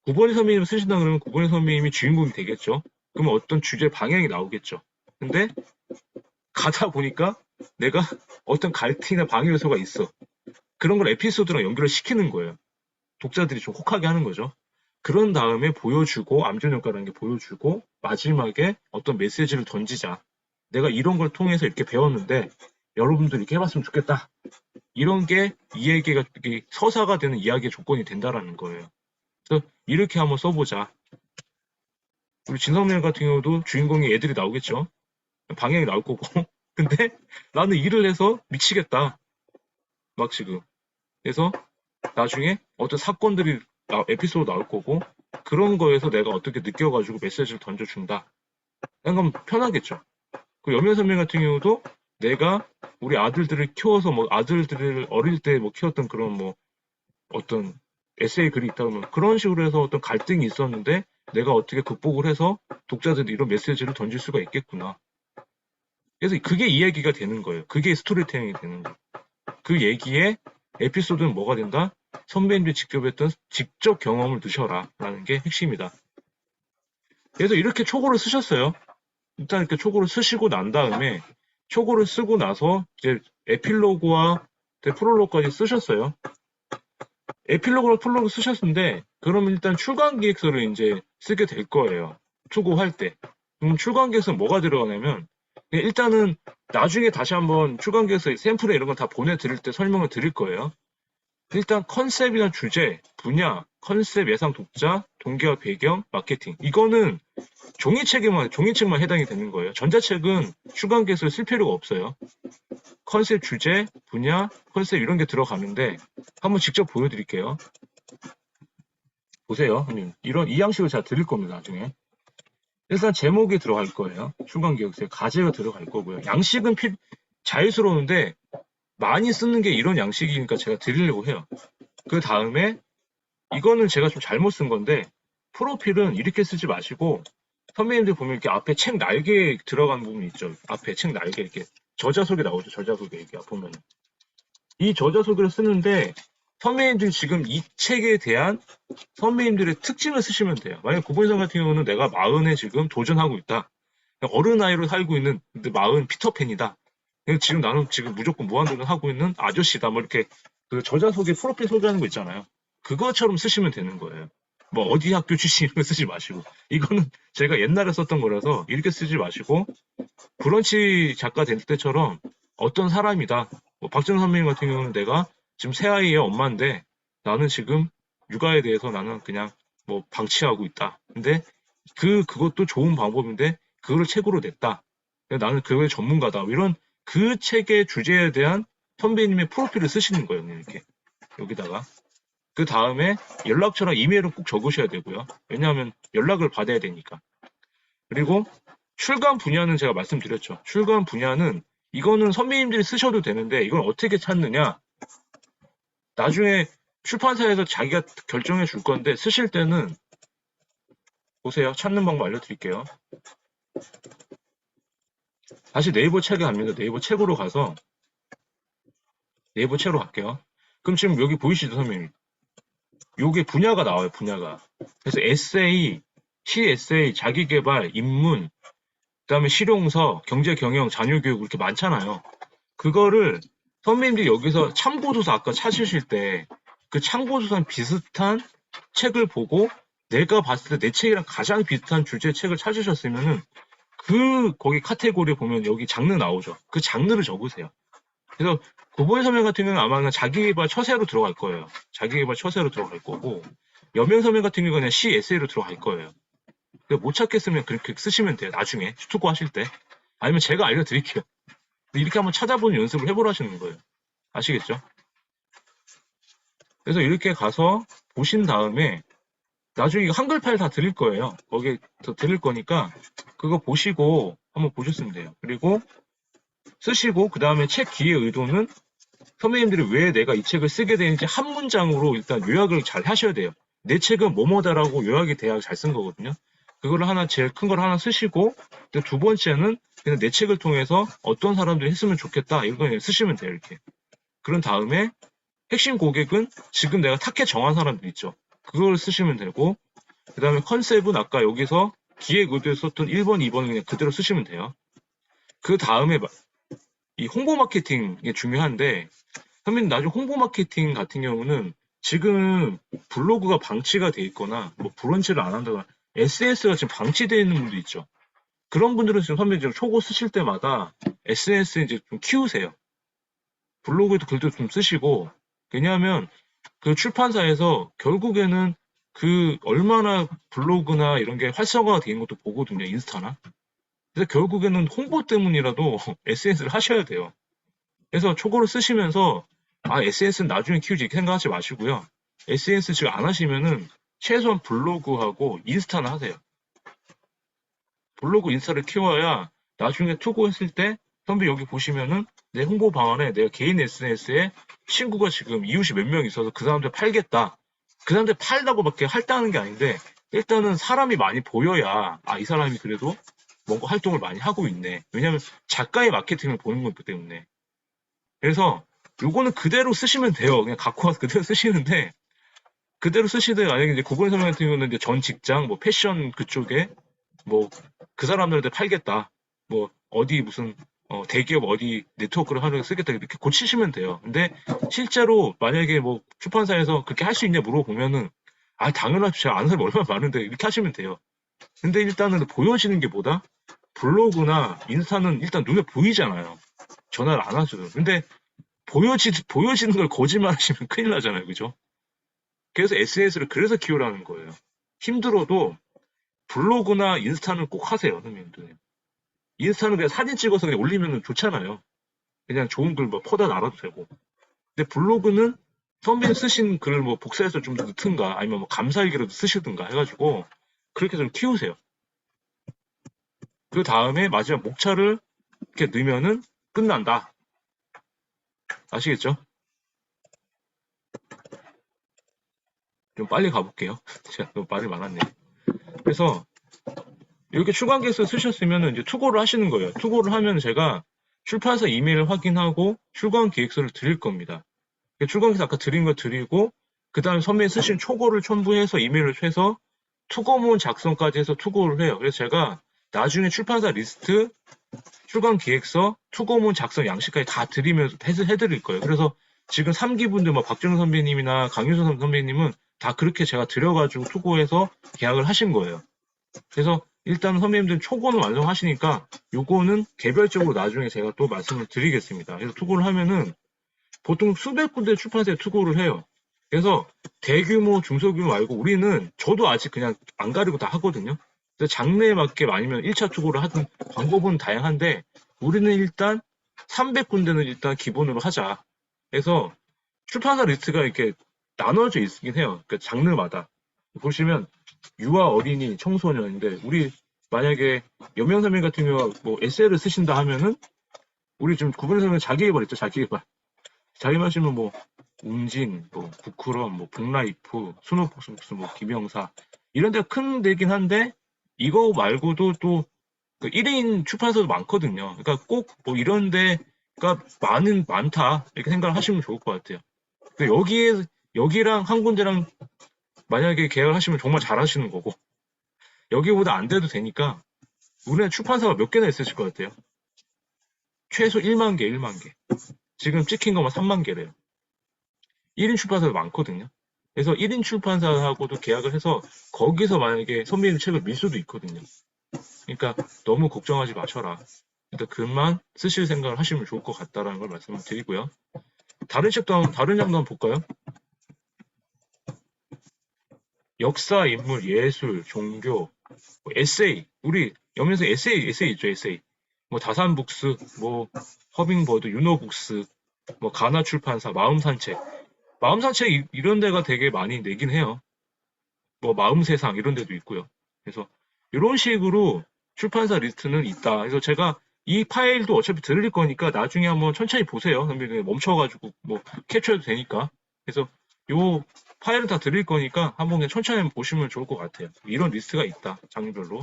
Speaker 1: 구본희 선배님 쓰신다 그러면 구본희 선배님이 주인공이 되겠죠. 그러면 어떤 주제 방향이 나오겠죠. 근데 가다 보니까 내가 어떤 갈등이나 방해 요소가 있어. 그런 걸 에피소드랑 연결을 시키는 거예요. 독자들이 좀 혹하게 하는 거죠. 그런 다음에 보여주고 암전효과라는 게 보여주고 마지막에 어떤 메시지를 던지자. 내가 이런 걸 통해서 이렇게 배웠는데 여러분들 이렇게 해봤으면 좋겠다. 이런 게 이 얘기가 서사가 되는 이야기의 조건이 된다라는 거예요. 그래서 이렇게 한번 써보자. 우리 진성명 같은 경우도 주인공이 애들이 나오겠죠. 방향이 나올 거고. 근데 나는 일을 해서 미치겠다. 막 지금. 그래서 나중에 어떤 사건들이 에피소드 나올 거고 그런 거에서 내가 어떻게 느껴가지고 메시지를 던져준다. 그건 편하겠죠. 그 여명선명 같은 경우도 내가 우리 아들들을 키워서 뭐 아들들을 어릴 때 뭐 키웠던 그런 뭐 어떤 에세이 글이 있다 그러면 그런 식으로 해서 어떤 갈등이 있었는데 내가 어떻게 극복을 해서 독자들이 이런 메시지를 던질 수가 있겠구나. 그래서 그게 이야기가 되는 거예요. 그게 스토리텔링이 되는 거예요. 그 얘기에 에피소드는 뭐가 된다? 선배님들이 직접 했던 직접 경험을 넣으셔라 라는 게 핵심이다. 그래서 이렇게 초고를 쓰셨어요. 일단 이렇게 초고를 쓰시고 난 다음에 초고를 쓰고 나서 이제 에필로그와 프롤로그까지 쓰셨어요. 에필로그와 프롤로그 쓰셨는데 그럼 일단 출간 기획서를 이제 쓰게 될 거예요. 초고할 때. 그럼 출간 기획서는 뭐가 들어가냐면 일단은 나중에 다시 한번 출간 기획서 샘플에 이런 거 다 보내드릴 때 설명을 드릴 거예요. 일단 컨셉이나 주제, 분야, 컨셉, 예상 독자, 동기화 배경, 마케팅. 이거는 종이책만 해당이 되는 거예요. 전자책은 추가한계수를 쓸 필요가 없어요. 컨셉, 주제, 분야, 컨셉 이런 게 들어가는데 한번 직접 보여드릴게요. 보세요, 형님. 이 양식을 제가 드릴 겁니다, 나중에. 일단 제목이 들어갈 거예요. 추가한계획서에 가제가 들어갈 거고요. 양식은 자유스러운데 많이 쓰는 게 이런 양식이니까 제가 드리려고 해요. 그 다음에 이거는 제가 좀 잘못 쓴 건데 프로필은 이렇게 쓰지 마시고 선배님들 보면 이렇게 앞에 책 날개 들어간 부분 있죠. 앞에 책 날개 이렇게 저자소개 나오죠. 저자소개 이렇게 보면 이 저자소개를 쓰는데 선배님들이 지금 이 책에 대한 선배님들의 특징을 쓰시면 돼요. 만약 구본성 같은 경우는 내가 40에 지금 도전하고 있다. 어른 나이로 살고 있는 40 피터팬이다. 지금 나는 지금 무조건 무한도전하고 있는 아저씨다. 뭐 이렇게 그 저자소개 프로필 소개하는 거 있잖아요. 그것처럼 쓰시면 되는 거예요. 뭐 어디 학교 출신 이런 거 쓰지 마시고 이거는 제가 옛날에 썼던 거라서 이렇게 쓰지 마시고 브런치 작가 될 때처럼 어떤 사람이다. 뭐 박정 선배님 같은 경우는 내가 지금 새아이의 엄마인데 나는 지금 육아에 대해서 나는 그냥 뭐 방치하고 있다. 근데 그것도 좋은 방법인데 그걸 책으로 냈다. 나는 그거의 전문가다. 이런 그 책의 주제에 대한 선배님의 프로필을 쓰시는 거예요. 이렇게 여기다가. 그 다음에 연락처랑 이메일은 꼭 적으셔야 되고요. 왜냐하면 연락을 받아야 되니까. 그리고 출간 분야는 제가 말씀드렸죠. 출간 분야는 이거는 선배님들이 쓰셔도 되는데 이걸 어떻게 찾느냐. 나중에 출판사에서 자기가 결정해 줄 건데 쓰실 때는 보세요. 찾는 방법 알려드릴게요. 다시 네이버 책에 갑니다. 네이버 책으로 가서 네이버 책으로 갈게요. 그럼 지금 여기 보이시죠, 선배님? 요게 분야가 나와요, 분야가. 그래서 에세이, 시에세이, 자기개발, 입문, 그다음에 실용서, 경제 경영, 자녀 교육 이렇게 많잖아요. 그거를 선배님들이 여기서 참고도서 아까 찾으실 때 그 참고도서랑 비슷한 책을 보고 내가 봤을 때 내 책이랑 가장 비슷한 주제 책을 찾으셨으면은 거기 카테고리에 보면 여기 장르 나오죠. 그 장르를 적으세요. 그래서 구본 서명 같은 경우는 아마 그냥 자기개발 처세로 들어갈 거예요. 자기개발 처세로 들어갈 거고 여명 서명 같은 경우는 그냥 시 에세이로 들어갈 거예요. 못 찾겠으면 그렇게 쓰시면 돼요. 나중에 수투고 하실 때. 아니면 제가 알려드릴게요. 이렇게 한번 찾아보는 연습을 해보라시는 거예요. 아시겠죠? 그래서 이렇게 가서 보신 다음에 나중에 한글 파일 다 드릴 거예요. 거기에 더 드릴 거니까 그거 보시고 한번 보셨으면 돼요. 그리고 쓰시고 그 다음에 책 뒤의 의도는 선배님들이 왜 내가 이 책을 쓰게 되는지 한 문장으로 일단 요약을 잘 하셔야 돼요. 내 책은 뭐뭐다라고 요약이 돼야 잘 쓴 거거든요. 그거를 하나 제일 큰 걸 하나 쓰시고 두 번째는 그냥 내 책을 통해서 어떤 사람들이 했으면 좋겠다 이거 쓰시면 돼요. 이렇게. 그런 다음에 핵심 고객은 지금 내가 타겟 정한 사람들 있죠. 그걸 쓰시면 되고 그 다음에 컨셉은 아까 여기서 기획 의도에 썼던 1번, 2번을 그냥 그대로 쓰시면 돼요. 그 다음에 이 홍보 마케팅이 중요한데 선배님 나중에 홍보 마케팅 같은 경우는 지금 블로그가 방치가 돼 있거나 뭐 브런치를 안 한다거나 SNS가 지금 방치되어 있는 분도 있죠. 그런 분들은 지금 선배님 지금 초고 쓰실 때마다 SNS 이제 좀 키우세요. 블로그에도 글도 좀 쓰시고 왜냐하면 그 출판사에서 결국에는 그 얼마나 블로그나 이런 게 활성화가 되는 것도 보거든요. 인스타나. 그래서 결국에는 홍보 때문이라도 SNS를 하셔야 돼요. 그래서 초고를 쓰시면서 SNS는 나중에 키우지 이렇게 생각하지 마시고요. SNS 지금 안 하시면은 최소한 블로그하고 인스타는 하세요. 블로그 인스타를 키워야 나중에 투고했을 때 선배 여기 보시면은 내 홍보 방안에 내가 개인 SNS에 친구가 지금 이웃이 몇 명 있어서 그 사람들 팔겠다. 그 사람들 팔다고밖에 할당하는 게 아닌데 일단은 사람이 많이 보여야 이 사람이 그래도 뭔가 활동을 많이 하고 있네. 왜냐하면 작가의 마케팅을 보는 거기 때문에. 그래서 요거는 그대로 쓰시면 돼요. 그냥 갖고 와서 그대로 쓰시는데 그대로 쓰시되 만약에 이제 구글 설명 같은 경우는 이제 전 직장 뭐 패션 그쪽에 뭐 그 사람들한테 팔겠다. 뭐 어디 무슨 대기업 어디 네트워크를 하려고 쓰겠다 이렇게 고치시면 돼요. 근데 실제로 만약에 뭐 출판사에서 그렇게 할 수 있냐 물어보면은 당연하죠. 제가 아는 사람이 얼마나 많은데 이렇게 하시면 돼요. 근데 일단은 보여지는 게 뭐다? 블로그나 인스타는 일단 눈에 보이잖아요. 전화를 안 하죠. 근데 보여지는 걸 거짓말 하시면 큰일 나잖아요. 그죠? 그래서 SNS를 그래서 키우라는 거예요. 힘들어도 블로그나 인스타는 꼭 하세요, 선생님들. 인스타는 그냥 사진 찍어서 그냥 올리면 좋잖아요. 그냥 좋은 글 뭐 퍼다 날아도 되고. 근데 블로그는 선배님 쓰신 글 뭐 복사해서 좀 넣든가 아니면 뭐 감사일기라도 쓰시든가 해가지고 그렇게 좀 키우세요. 그 다음에 마지막 목차를 이렇게 넣으면은 끝난다. 아시겠죠? 좀 빨리 가볼게요. 제가 너무 말이 많았네. 그래서 이렇게 출간 계획서 쓰셨으면 이제 투고를 하시는 거예요. 투고를 하면 제가 출판사 이메일을 확인하고 출간 계획서를 드릴 겁니다. 출간 계획서 아까 드린 거 드리고 그 다음에 선배님 쓰신 초고를 첨부해서 이메일을 해서 투고문 작성까지 해서 투고를 해요. 그래서 제가 나중에 출판사 리스트, 출간 기획서, 투고문 작성 양식까지 다 드리면서 해드릴 거예요. 그래서 지금 3기분들 뭐 박정현 선배님이나 강유선 선배님은 다 그렇게 제가 드려가지고 투고해서 계약을 하신 거예요. 그래서 일단 선배님들 초고는 완성하시니까 요거는 개별적으로 나중에 제가 또 말씀을 드리겠습니다. 그래서 투고를 하면은 보통 수백 군데 출판사에 투고를 해요. 그래서 대규모, 중소규모 말고 우리는 저도 아직 그냥 안 가리고 다 하거든요. 그래서 장르에 맞게 아니면 1차 투고를 하든 방법은 다양한데 우리는 일단 300군데는 일단 기본으로 하자. 그래서 출판사 리스트가 이렇게 나눠져 있긴 해요. 그러니까 장르마다. 보시면 유아, 어린이, 청소년인데 우리 만약에 여명 선배님 같은 경우 뭐 에세이를 쓰신다 하면은 우리 좀 구분해서 자기개발 있죠. 자기개발. 자기개발 하시면 뭐 웅진, 뭐 부끄럼, 뭐 북라이프, 스노복스, 뭐 김영사 이런 데가 큰 데긴 한데 이거 말고도 또 그 1인 출판사도 많거든요. 그러니까 꼭 뭐 이런 데가 많다 이렇게 생각을 하시면 좋을 것 같아요. 여기랑 한 군데랑 만약에 계약을 하시면 정말 잘하시는 거고 여기보다 안 돼도 되니까 우리는 출판사가 몇 개나 있으실 것 같아요. 최소 1만 개, 1만 개. 지금 찍힌 것만 3만 개래요. 1인 출판사도 많거든요. 그래서 1인 출판사하고도 계약을 해서 거기서 만약에 선배님 책을 밀 수도 있거든요. 그러니까 너무 걱정하지 마셔라. 일단 글만 쓰실 생각을 하시면 좋을 것 같다라는 걸 말씀을 드리고요. 다른 장도 한번 볼까요? 역사, 인물, 예술, 종교, 뭐 에세이. 우리 여면서 에세이 있죠, 에세이. 뭐 다산북스, 뭐 허빙버드, 유노북스, 뭐 가나 출판사, 마음산책. 마음산책 이런 데가 되게 많이 내긴 해요. 뭐 마음세상 이런 데도 있고요. 그래서 이런 식으로 출판사 리스트는 있다. 그래서 제가 이 파일도 어차피 드릴 거니까 나중에 한번 천천히 보세요. 선배님 멈춰가지고 뭐 캡처해도 되니까. 그래서 요 파일을 다 드릴 거니까 한번 그냥 천천히 보시면 좋을 것 같아요. 이런 리스트가 있다. 장르별로.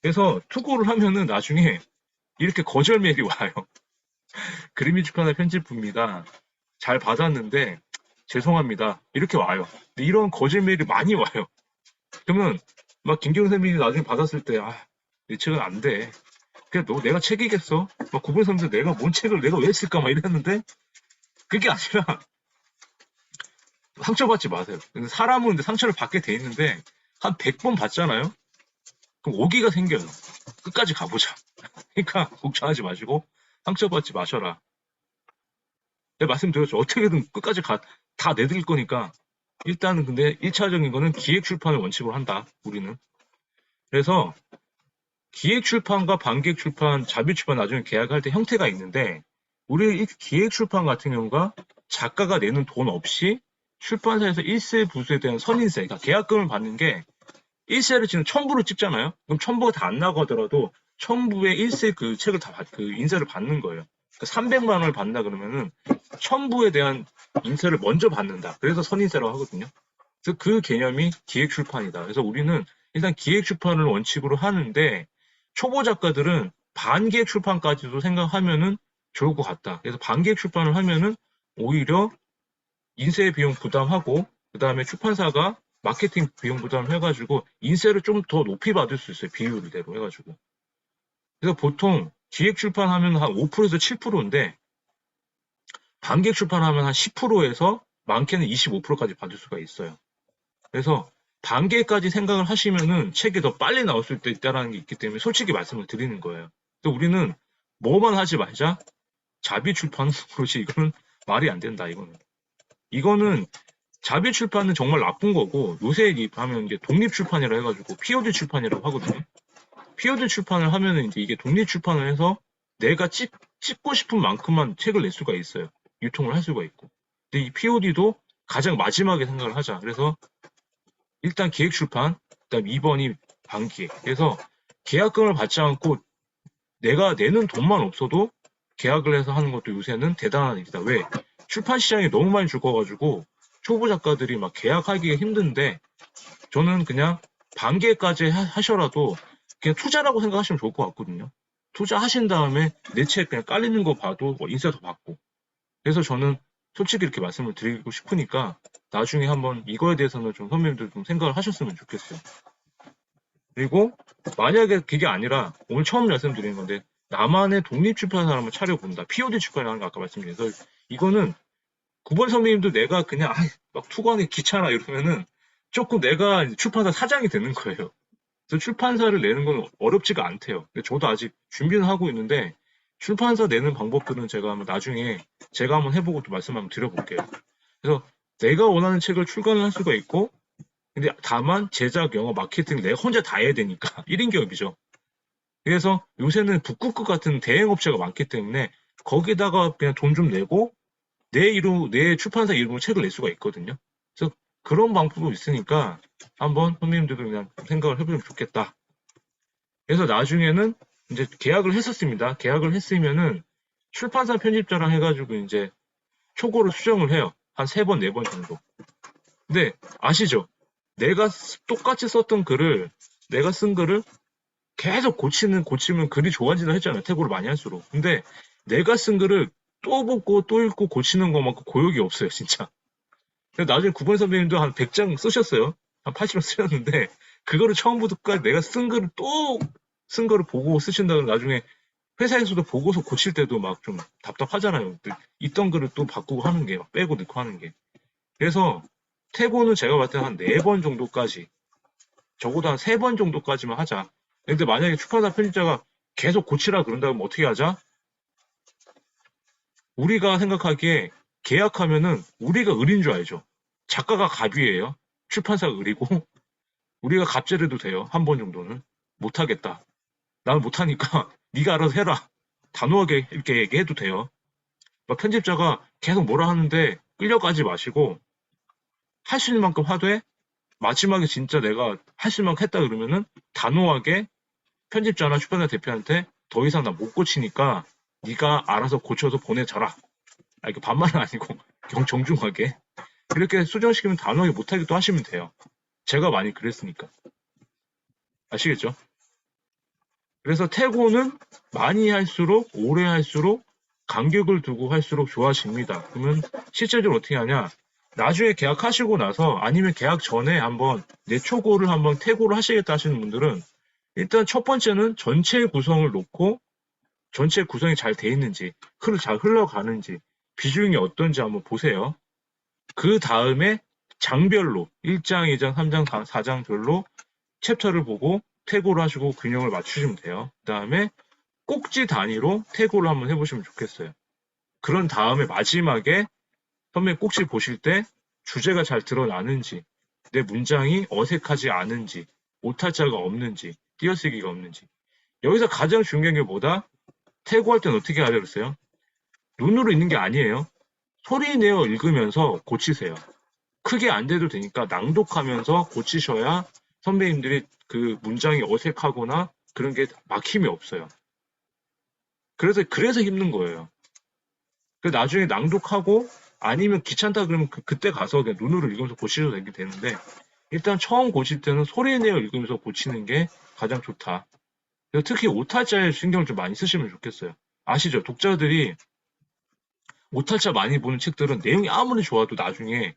Speaker 1: 그래서 투고를 하면은 나중에 이렇게 거절 메일이 와요. 그림이 출판사 편집부입니다. 잘 받았는데 죄송합니다. 이렇게 와요. 근데 이런 거절 메일이 많이 와요. 그러면 막 김경선 선생님이 나중에 받았을 때 내 책은 안 돼. 그냥 내가 책이겠어? 막 구분선수 내가 뭔 책을 내가 왜 쓸까 막 이랬는데 그게 아니라 상처받지 마세요. 사람은 상처를 받게 돼 있는데 한 100번 받잖아요. 그럼 오기가 생겨요. 끝까지 가보자. 그러니까 걱정하지 마시고 상처받지 마셔라. 내가 말씀드렸죠. 어떻게든 끝까지 다 내드릴 거니까 일단은 근데 1차적인 거는 기획 출판을 원칙으로 한다. 우리는. 그래서 기획 출판과 반기획 출판, 자비 출판 나중에 계약할 때 형태가 있는데 우리 기획 출판 같은 경우가 작가가 내는 돈 없이 출판사에서 1세 부수에 대한 선인세, 그러니까 계약금을 받는 게 1세를 지금 첨부를 찍잖아요. 그럼 첨부가 다 안 나가더라도 첨부에 1세 그 책을 그 인세를 받는 거예요. 그러니까 300만 원을 받는다 그러면은 첨부에 대한 인세를 먼저 받는다. 그래서 선인세라고 하거든요. 그래서 그 개념이 기획 출판이다. 그래서 우리는 일단 기획 출판을 원칙으로 하는데 초보 작가들은 반기획 출판까지도 생각하면은 좋을 것 같다. 그래서 반기획 출판을 하면은 오히려 인쇄 비용 부담하고 그 다음에 출판사가 마케팅 비용 부담을 해가지고 인쇄를 좀 더 높이 받을 수 있어요. 비율대로 해가지고. 그래서 보통 기획 출판하면 한 5%에서 7%인데 반기획 출판하면 한 10%에서 많게는 25%까지 받을 수가 있어요. 그래서 반기획까지 생각을 하시면은 책이 더 빨리 나올 수 있다는 게 있기 때문에 솔직히 말씀을 드리는 거예요. 또 우리는 뭐만 하지 말자. 자비 출판 그렇지 이거는 말이 안 된다. 이거는 자비 출판은 정말 나쁜 거고, 요새 하면 이제 독립 출판이라 해가지고 POD 출판이라고 하거든요. POD 출판을 하면은 이제 이게 독립 출판을 해서 내가 찍고 싶은 만큼만 책을 낼 수가 있어요. 유통을 할 수가 있고. 근데 이 POD도 가장 마지막에 생각을 하자. 그래서 일단 기획 출판, 그다음 2번이 반기획. 그래서 계약금을 받지 않고 내가 내는 돈만 없어도 계약을 해서 하는 것도 요새는 대단한 일이다. 왜? 출판 시장이 너무 많이 죽어가지고 초보 작가들이 막 계약하기가 힘든데 저는 그냥 반기획까지 하셔라도 그냥 투자라고 생각하시면 좋을 것 같거든요. 투자하신 다음에 내 책 그냥 깔리는 거 봐도 뭐 인쇄도 받고. 그래서 저는 솔직히 이렇게 말씀을 드리고 싶으니까 나중에 한번 이거에 대해서는 좀 선배님들 좀 생각을 하셨으면 좋겠어요. 그리고 만약에 그게 아니라 오늘 처음 말씀드리는 건데 나만의 독립 출판사를 한번 차려본다. POD 출판이라는 거 아까 말씀드려서 이거는 9번 선배님도 내가 그냥 막 투고하기 귀찮아 이러면은 조금 내가 출판사 사장이 되는 거예요. 그래서 출판사를 내는 건 어렵지가 않대요. 근데 저도 아직 준비는 하고 있는데 출판사 내는 방법들은 제가 한번 나중에 제가 한번 해보고 또 말씀 한번 드려볼게요. 그래서 내가 원하는 책을 출간을 할 수가 있고 근데 다만 제작, 영어, 마케팅 내가 혼자 다 해야 되니까 1인 기업이죠. 그래서 요새는 북극급 같은 대행업체가 많기 때문에 거기다가 그냥 돈 좀 내고 내 출판사 이름으로 책을 낼 수가 있거든요. 그래서 그런 방법도 있으니까 한번 선생님들도 그냥 생각을 해보면 좋겠다. 그래서 나중에는 이제 계약을 했었습니다. 계약을 했으면은 출판사 편집자랑 해가지고 이제 초고를 수정을 해요. 한 3번, 4번 정도. 근데 아시죠? 내가 똑같이 썼던 글을 내가 쓴 글을 계속 고치면 글이 좋아진다 했잖아요. 태고를 많이 할수록. 근데 내가 쓴 글을 또 보고 또 읽고 고치는 것만큼 고역이 없어요, 진짜. 나중에 구본 선배님도 한 100장 쓰셨어요. 한 80장 쓰셨는데 그거를 처음부터 끝까지 내가 쓴 글을 또 쓴 거를 보고 쓰신다고 나중에 회사에서도 보고서 고칠 때도 막 좀 답답하잖아요. 있던 글을 또 바꾸고 하는 게 막 빼고 넣고 하는 게. 그래서 태고는 제가 봤을 때 한 4번 정도까지 적어도 한 3번 정도까지만 하자. 근데 만약에 출판사 편집자가 계속 고치라 그런다면 어떻게 하자? 우리가 생각하기에 계약하면은 우리가 을인 줄 알죠. 작가가 갑이에요. 출판사가 을이고 우리가 갑질해도 돼요. 한 번 정도는. 못하겠다. 나는 못하니까 네가 알아서 해라. 단호하게 이렇게 얘기해도 돼요. 막 편집자가 계속 뭐라 하는데 끌려가지 마시고 할 수 있는 만큼 하되 마지막에 진짜 내가 할 수 있는 만큼 했다 그러면은 단호하게 편집자나 출판사 대표한테 더 이상 나 못 고치니까 네가 알아서 고쳐서 보내줘라. 이렇게 반말은 아니고 정중하게 이렇게 수정시키면 단호하게 못하기도 하시면 돼요. 제가 많이 그랬으니까. 아시겠죠? 그래서 태고는 많이 할수록 오래 할수록 간격을 두고 할수록 좋아집니다. 그러면 실제적으로 어떻게 하냐? 나중에 계약하시고 나서 아니면 계약 전에 한번 내 초고를 한번 태고를 하시겠다 하시는 분들은 일단 첫 번째는 전체 구성을 놓고 전체 구성이 잘 돼 있는지 잘 흘러가는지 비중이 어떤지 한번 보세요. 그 다음에 장별로 1장, 2장, 3장, 4장별로 챕터를 보고 태고를 하시고 균형을 맞추시면 돼요. 그 다음에 꼭지 단위로 태고를 한번 해보시면 좋겠어요. 그런 다음에 마지막에 선배 꼭지 보실 때 주제가 잘 드러나는지 내 문장이 어색하지 않은지 오탈자가 없는지 띄어쓰기가 없는지 여기서 가장 중요한 게 뭐다? 태고할 때는 어떻게 하려 그랬어요? 눈으로 읽는 게 아니에요. 소리 내어 읽으면서 고치세요. 크게 안 돼도 되니까 낭독하면서 고치셔야 선배님들이 그 문장이 어색하거나 그런 게 막힘이 없어요. 그래서 힘든 거예요. 나중에 낭독하고 아니면 귀찮다 그러면 그때 가서 그냥 눈으로 읽으면서 고치셔도 되는데 일단 처음 고칠 때는 소리 내어 읽으면서 고치는 게 가장 좋다. 특히 오탈자에 신경을 좀 많이 쓰시면 좋겠어요. 아시죠? 독자들이 오탈자 많이 보는 책들은 내용이 아무리 좋아도 나중에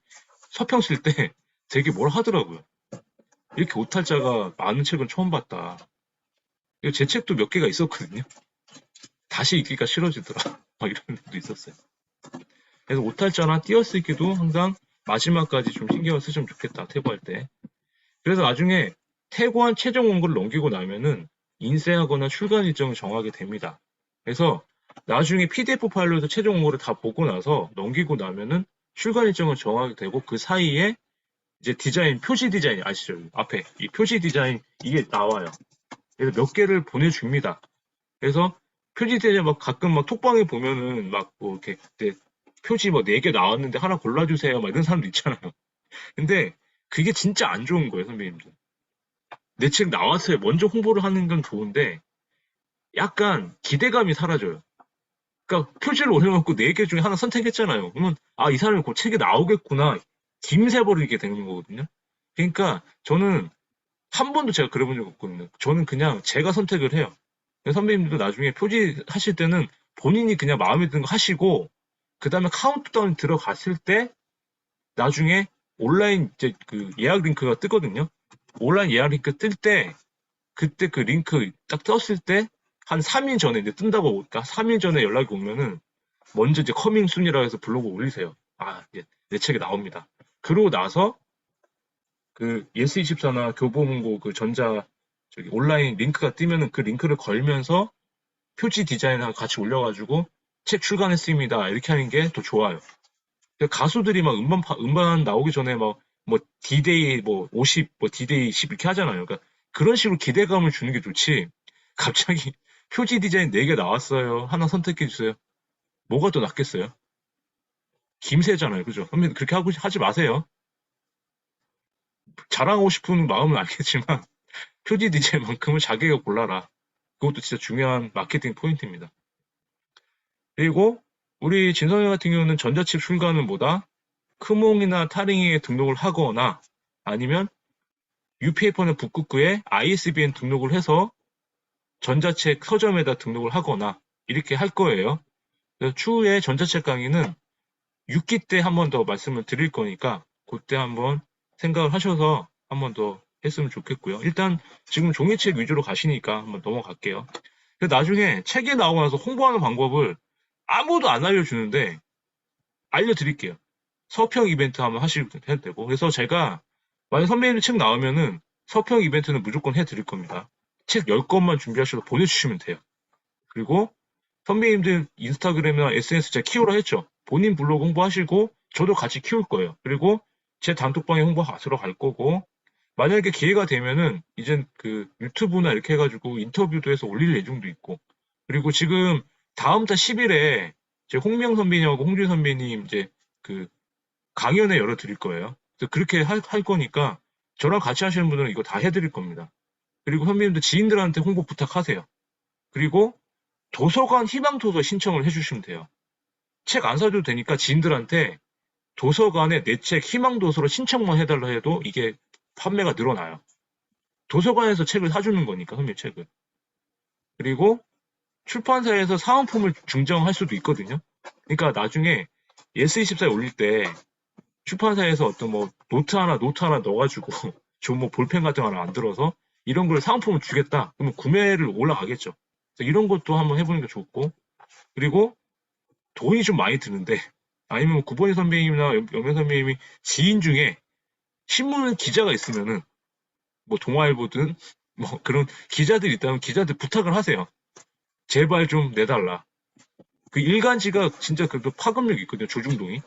Speaker 1: 서평 쓸 때 되게 뭐라 하더라고요. 이렇게 오탈자가 많은 책은 처음 봤다. 제 책도 몇 개가 있었거든요. 다시 읽기가 싫어지더라. 막 이런 것도 있었어요. 그래서 오탈자나 띄어쓰기도 항상 마지막까지 좀 신경을 쓰시면 좋겠다. 태고할 때. 그래서 나중에 태고한 최종 원고를 넘기고 나면은 인쇄하거나 출간 일정을 정하게 됩니다. 그래서 나중에 PDF 파일로서 최종 원고를 다 보고 나서 넘기고 나면은 출간 일정을 정하게 되고 그 사이에 이제 디자인, 표지 디자인 아시죠? 앞에 이 표지 디자인 이게 나와요. 그래서 몇 개를 보내줍니다. 그래서 표지 디자인 막 가끔 막 톡방에 보면은 막 뭐 이렇게 그때 표지 뭐 4개 나왔는데 하나 골라주세요. 막 이런 사람도 있잖아요. 근데 그게 진짜 안 좋은 거예요, 선배님들. 내 책 나왔어요. 먼저 홍보를 하는 건 좋은데 약간 기대감이 사라져요. 그러니까 표지를 올려놓고 4개 중에 하나 선택했잖아요. 그러면 아, 이 사람이 그 책에 나오겠구나. 김새 버리게 되는 거거든요. 그러니까 저는 한 번도 제가 그래본 적 없거든요. 저는 그냥 제가 선택을 해요. 선배님들도 나중에 표지 하실 때는 본인이 그냥 마음에 드는 거 하시고 그 다음에 카운트다운 들어갔을 때 나중에 온라인 이제 그 예약 링크가 뜨거든요. 온라인 예약 링크 뜰 때 그때 그 링크 딱 떴을 때 한 3일 전에 이제 뜬다고 그러니까 3일 전에 연락이 오면은 먼저 이제 커밍 순이라고 해서 블로그 올리세요. 아, 이제 내 책이 나옵니다. 그러고 나서 그 예스24나 교보문고 그 전자 저기 온라인 링크가 뜨면은 그 링크를 걸면서 표지 디자인하고 같이 올려가지고 책 출간했습니다. 이렇게 하는 게 더 좋아요. 가수들이 막 음반 나오기 전에 막 뭐 디데이 뭐 50, 뭐 디데이 10 이렇게 하잖아요. 그러니까 그런 식으로 기대감을 주는 게 좋지. 갑자기 표지 디자인 4개 나왔어요. 하나 선택해 주세요. 뭐가 더 낫겠어요? 김새잖아요. 그죠? 선배님 그렇게 하지 마세요. 자랑하고 싶은 마음은 알겠지만 표지 디자인만큼은 자기가 골라라. 그것도 진짜 중요한 마케팅 포인트입니다. 그리고 우리 진성이 같은 경우는 전자책 출간은 뭐다? 크몽이나 타링에 등록을 하거나 아니면 유페이퍼나 북극구에 ISBN 등록을 해서 전자책 서점에다 등록을 하거나 이렇게 할 거예요. 그래서 추후에 전자책 강의는 6기 때 한 번 더 말씀을 드릴 거니까 그때 한번 생각을 하셔서 한 번 더 했으면 좋겠고요. 일단 지금 종이책 위주로 가시니까 한번 넘어갈게요. 나중에 책에 나오고 나서 홍보하는 방법을 아무도 안 알려주는데 알려드릴게요. 서평 이벤트 한번 하셔도 되고. 그래서 제가 만약 선배님 책 나오면은 서평 이벤트는 무조건 해드릴 겁니다. 책 10권만 준비하셔서 보내주시면 돼요. 그리고 선배님들 인스타그램이나 SNS 제가 키우라 했죠. 본인 블로그 홍보하시고 저도 같이 키울 거예요. 그리고 제 단톡방에 홍보 들어갈 거고 만약에 기회가 되면은 이젠 그 유튜브나 이렇게 해가지고 인터뷰도 해서 올릴 예정도 있고 그리고 지금 다음 달 10일에 제 홍명 선배님하고 홍준 선배님 이제 그 강연회 열어드릴 거예요. 그래서 그렇게 할 거니까 저랑 같이 하시는 분들은 이거 다 해드릴 겁니다. 그리고 선배님들 지인들한테 홍보 부탁하세요. 그리고 도서관 희망도서 신청을 해주시면 돼요. 책 안 사줘도 되니까 지인들한테 도서관에 내 책 희망도서로 신청만 해달라 해도 이게 판매가 늘어나요. 도서관에서 책을 사주는 거니까, 선배님 책을. 그리고 출판사에서 사은품을 증정할 수도 있거든요. 그러니까 나중에 예스24에 올릴 때 출판사에서 어떤 뭐 노트 하나 넣어가지고 좋은 뭐 볼펜 같은 거 하나 만들어서 이런 걸 사은품을 주겠다. 그러면 구매를 올라가겠죠. 이런 것도 한번 해보는 게 좋고 그리고 돈이 좀 많이 드는데 아니면 뭐 구본희 선배님이나 영명 선배님이 지인 중에 신문 기자가 있으면은 뭐 동아일보든 뭐 그런 기자들 있다면 기자들 부탁을 하세요. 제발 좀 내달라. 그 일간지가 진짜 그래도 파급력이 있거든요. 조중동이.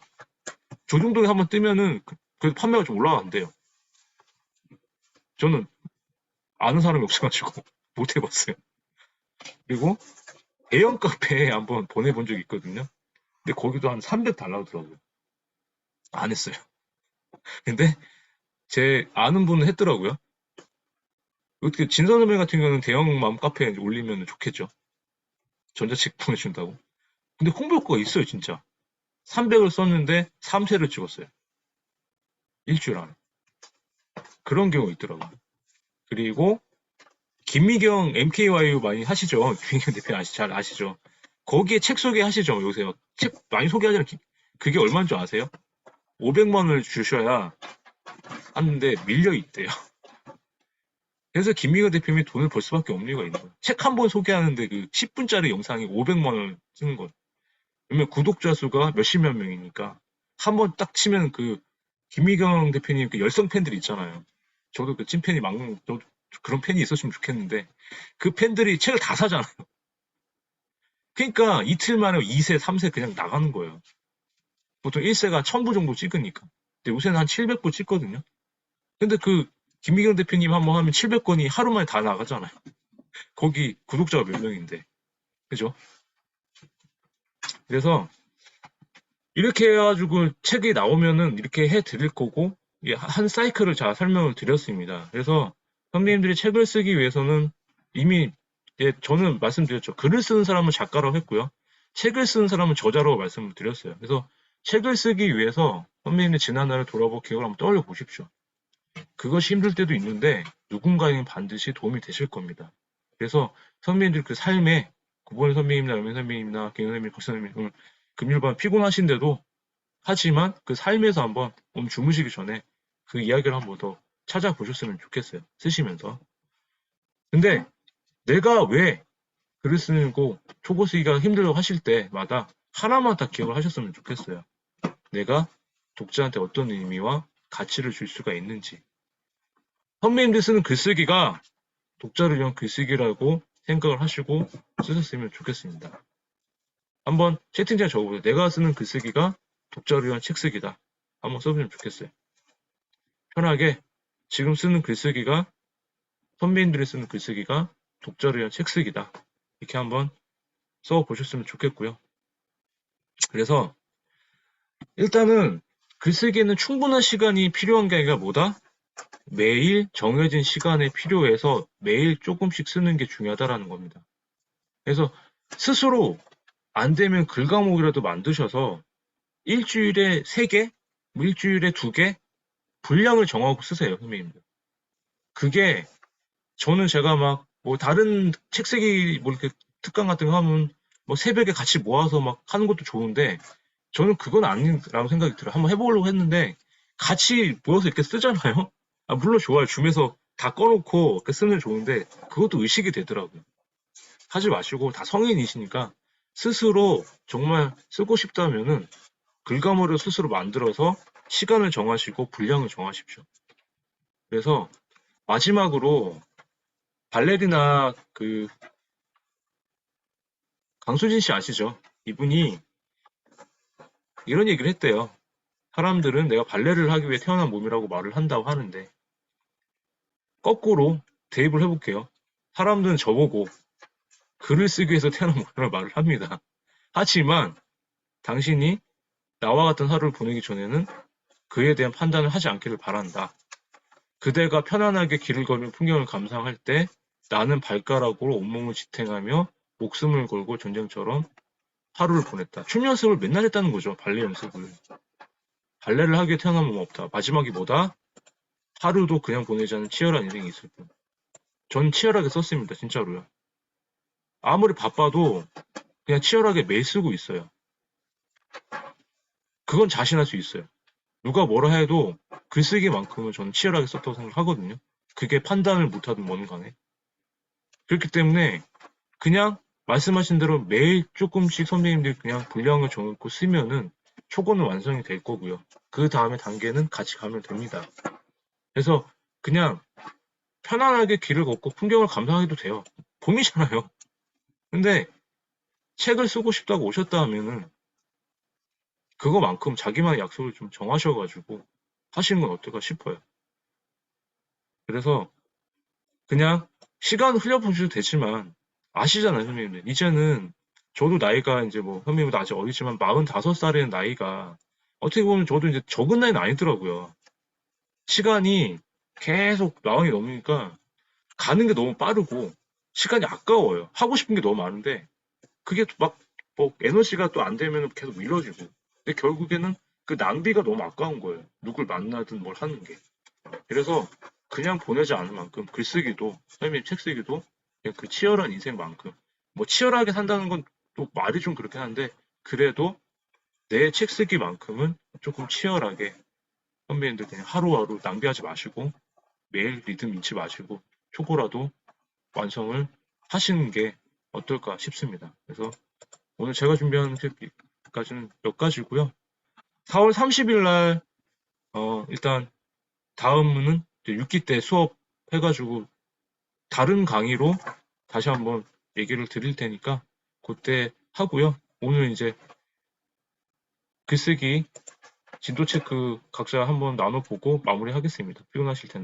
Speaker 1: 조중동에 한번 뜨면은 그 판매가 좀 올라간대요. 저는 아는 사람이 없어가지고 못 해봤어요. 그리고 대형 카페에 한번 보내본 적이 있거든요. 근데 거기도 한 300 달라더라고요. 안 했어요. 근데 제 아는 분은 했더라고요. 어떻게 진선 선배 같은 경우는 대형 맘 카페에 올리면 좋겠죠. 전자책 보내준다고. 근데 홍보 효과가 있어요, 진짜. 300을 썼는데 3세를 찍었어요. 일주일 안에. 그런 경우 있더라고요. 그리고 김미경 MKYU 많이 하시죠? 김미경 대표 잘 아시죠? 거기에 책 소개하시죠, 요새. 책 많이 소개하잖아요. 그게 얼마인 줄 아세요? 500만 원을 주셔야 하는데 밀려 있대요. 그래서 김미경 대표님이 돈을 벌 수밖에 없는 이유가 있는 거예요. 책 한 번 소개하는데 그 10분짜리 영상이 500만 원을 쓰는 거. 그러면 구독자 수가 몇십만 명이니까 한 번 딱 치면 그 김미경 대표님 그 열성 팬들 있잖아요. 저도 그 찐팬이 저도 그런 팬이 있었으면 좋겠는데 그 팬들이 책을 다 사잖아요. 그러니까 이틀 만에 2세, 3세 그냥 나가는 거예요. 보통 1세가 1000부 정도 찍으니까. 근데 요새는 한 700부 찍거든요. 근데 그 김미경 대표님 한번 하면 700건이 하루 만에 다 나가잖아요. 거기 구독자가 몇 명인데. 그죠? 그래서 이렇게 해가지고 책이 나오면은 이렇게 해 드릴 거고, 한 사이클을 잘 설명을 드렸습니다. 그래서 선배님들이 책을 쓰기 위해서는 이미, 저는 말씀드렸죠. 글을 쓰는 사람은 작가라고 했고요. 책을 쓰는 사람은 저자라고 말씀을 드렸어요. 그래서 책을 쓰기 위해서 선배님들 지난날을 돌아보고 기억을 한번 떠올려 보십시오. 그것이 힘들 때도 있는데 누군가에겐 반드시 도움이 되실 겁니다. 그래서 선배님들 그 삶에 구본 선배님이나 연민 선배님이나 김 선배님, 박 선배님, 금일반 피곤하신데도 하지만 그 삶에서 한번 오늘 주무시기 전에 그 이야기를 한번 더 찾아보셨으면 좋겠어요. 쓰시면서. 근데 내가 왜 글을 쓰고 초고 쓰기가 힘들다고 하실 때마다 하나만 다 기억을 하셨으면 좋겠어요. 내가 독자한테 어떤 의미와 가치를 줄 수가 있는지. 선배님들 쓰는 글쓰기가 독자를 위한 글쓰기라고 생각을 하시고 쓰셨으면 좋겠습니다. 한번 채팅창에 적어보세요. 내가 쓰는 글쓰기가 독자를 위한 책쓰기다. 한번 써보시면 좋겠어요. 편하게 지금 쓰는 글쓰기가 선배님들이 쓰는 글쓰기가 독자를 위한 책쓰기다. 이렇게 한번 써보셨으면 좋겠고요. 그래서 일단은 글쓰기에는 충분한 시간이 필요한 게 아니라 뭐다? 매일 정해진 시간에 필요해서 매일 조금씩 쓰는 게 중요하다라는 겁니다. 그래서 스스로 안 되면 글 과목이라도 만드셔서 일주일에 3개, 뭐 일주일에 2개 분량을 정하고 쓰세요, 선배님들. 그게 저는 제가 막 뭐 다른 책 쓰기 뭐 이렇게 특강 같은 거 하면 뭐 새벽에 같이 모아서 막 하는 것도 좋은데 저는 그건 아니라고 생각이 들어요. 한번 해보려고 했는데 같이 모여서 이렇게 쓰잖아요. 아, 물론 좋아요. 줌에서 다 꺼놓고 이렇게 쓰면 좋은데 그것도 의식이 되더라고요. 하지 마시고 다 성인이시니까 스스로 정말 쓰고 싶다면은 글과물을 스스로 만들어서 시간을 정하시고 분량을 정하십시오. 그래서 마지막으로 발레리나 그 강수진 씨 아시죠? 이분이 이런 얘기를 했대요. 사람들은 내가 발레를 하기 위해 태어난 몸이라고 말을 한다고 하는데 거꾸로 대입을 해볼게요. 사람들은 저보고 글을 쓰기 위해서 태어난 몸이라고 말을 합니다. 하지만 당신이 나와 같은 하루를 보내기 전에는 그에 대한 판단을 하지 않기를 바란다. 그대가 편안하게 길을 걸으며 풍경을 감상할 때 나는 발가락으로 온몸을 지탱하며 목숨을 걸고 전쟁처럼 하루를 보냈다. 춤 연습을 맨날 했다는 거죠. 발레 연습을. 발레를 하기에 태어난 몸 없다. 마지막이 뭐다? 하루도 그냥 보내지 않은 치열한 인생이 있을 뿐. 전 치열하게 썼습니다. 진짜로요. 아무리 바빠도 그냥 치열하게 매일 쓰고 있어요. 그건 자신할 수 있어요. 누가 뭐라 해도 글쓰기만큼은 저는 치열하게 썼다고 생각하거든요. 그게 판단을 못하든 뭐든 간에. 그렇기 때문에 그냥 말씀하신 대로 매일 조금씩 선배님들 그냥 분량을 정해놓고 쓰면은 초고는 완성이 될 거고요. 그 다음에 단계는 같이 가면 됩니다. 그래서 그냥 편안하게 길을 걷고 풍경을 감상해도 돼요. 봄이잖아요. 근데 책을 쓰고 싶다고 오셨다 하면은 그거만큼 자기만의 약속을 좀 정하셔가지고 하시는 건 어떨까 싶어요. 그래서 그냥 시간 흘려보셔도 되지만 아시잖아요, 선배님들. 이제는 저도 나이가 이제 뭐 선배님보다 아직 어리지만 45살이라는 나이가 어떻게 보면 저도 이제 적은 나이는 아니더라고요. 시간이 계속 마흔이 넘으니까 가는 게 너무 빠르고 시간이 아까워요. 하고 싶은 게 너무 많은데 그게 막 뭐 에너지가 또 안 되면 계속 미뤄지고. 근데 결국에는 그 낭비가 너무 아까운 거예요. 누굴 만나든 뭘 하는 게. 그래서 그냥 보내지 않을 만큼 글쓰기도 선생님 책 쓰기도 그냥 그 치열한 인생만큼 뭐 치열하게 산다는 건 또 말이 좀 그렇긴 한데 그래도 내 책 쓰기만큼은 조금 치열하게 선배님들 그냥 하루하루 낭비하지 마시고 매일 리듬 잃지 마시고 초고라도 완성을 하시는 게 어떨까 싶습니다. 그래서 오늘 제가 준비한 책까지는 몇 가지고요. 4월 30일 날 일단 다음은 6기 때 수업 해가지고 다른 강의로 다시 한번 얘기를 드릴 테니까 그때 하고요. 오늘 이제 글쓰기, 진도 체크 각자 한번 나눠보고 마무리하겠습니다. 피곤하실 텐데.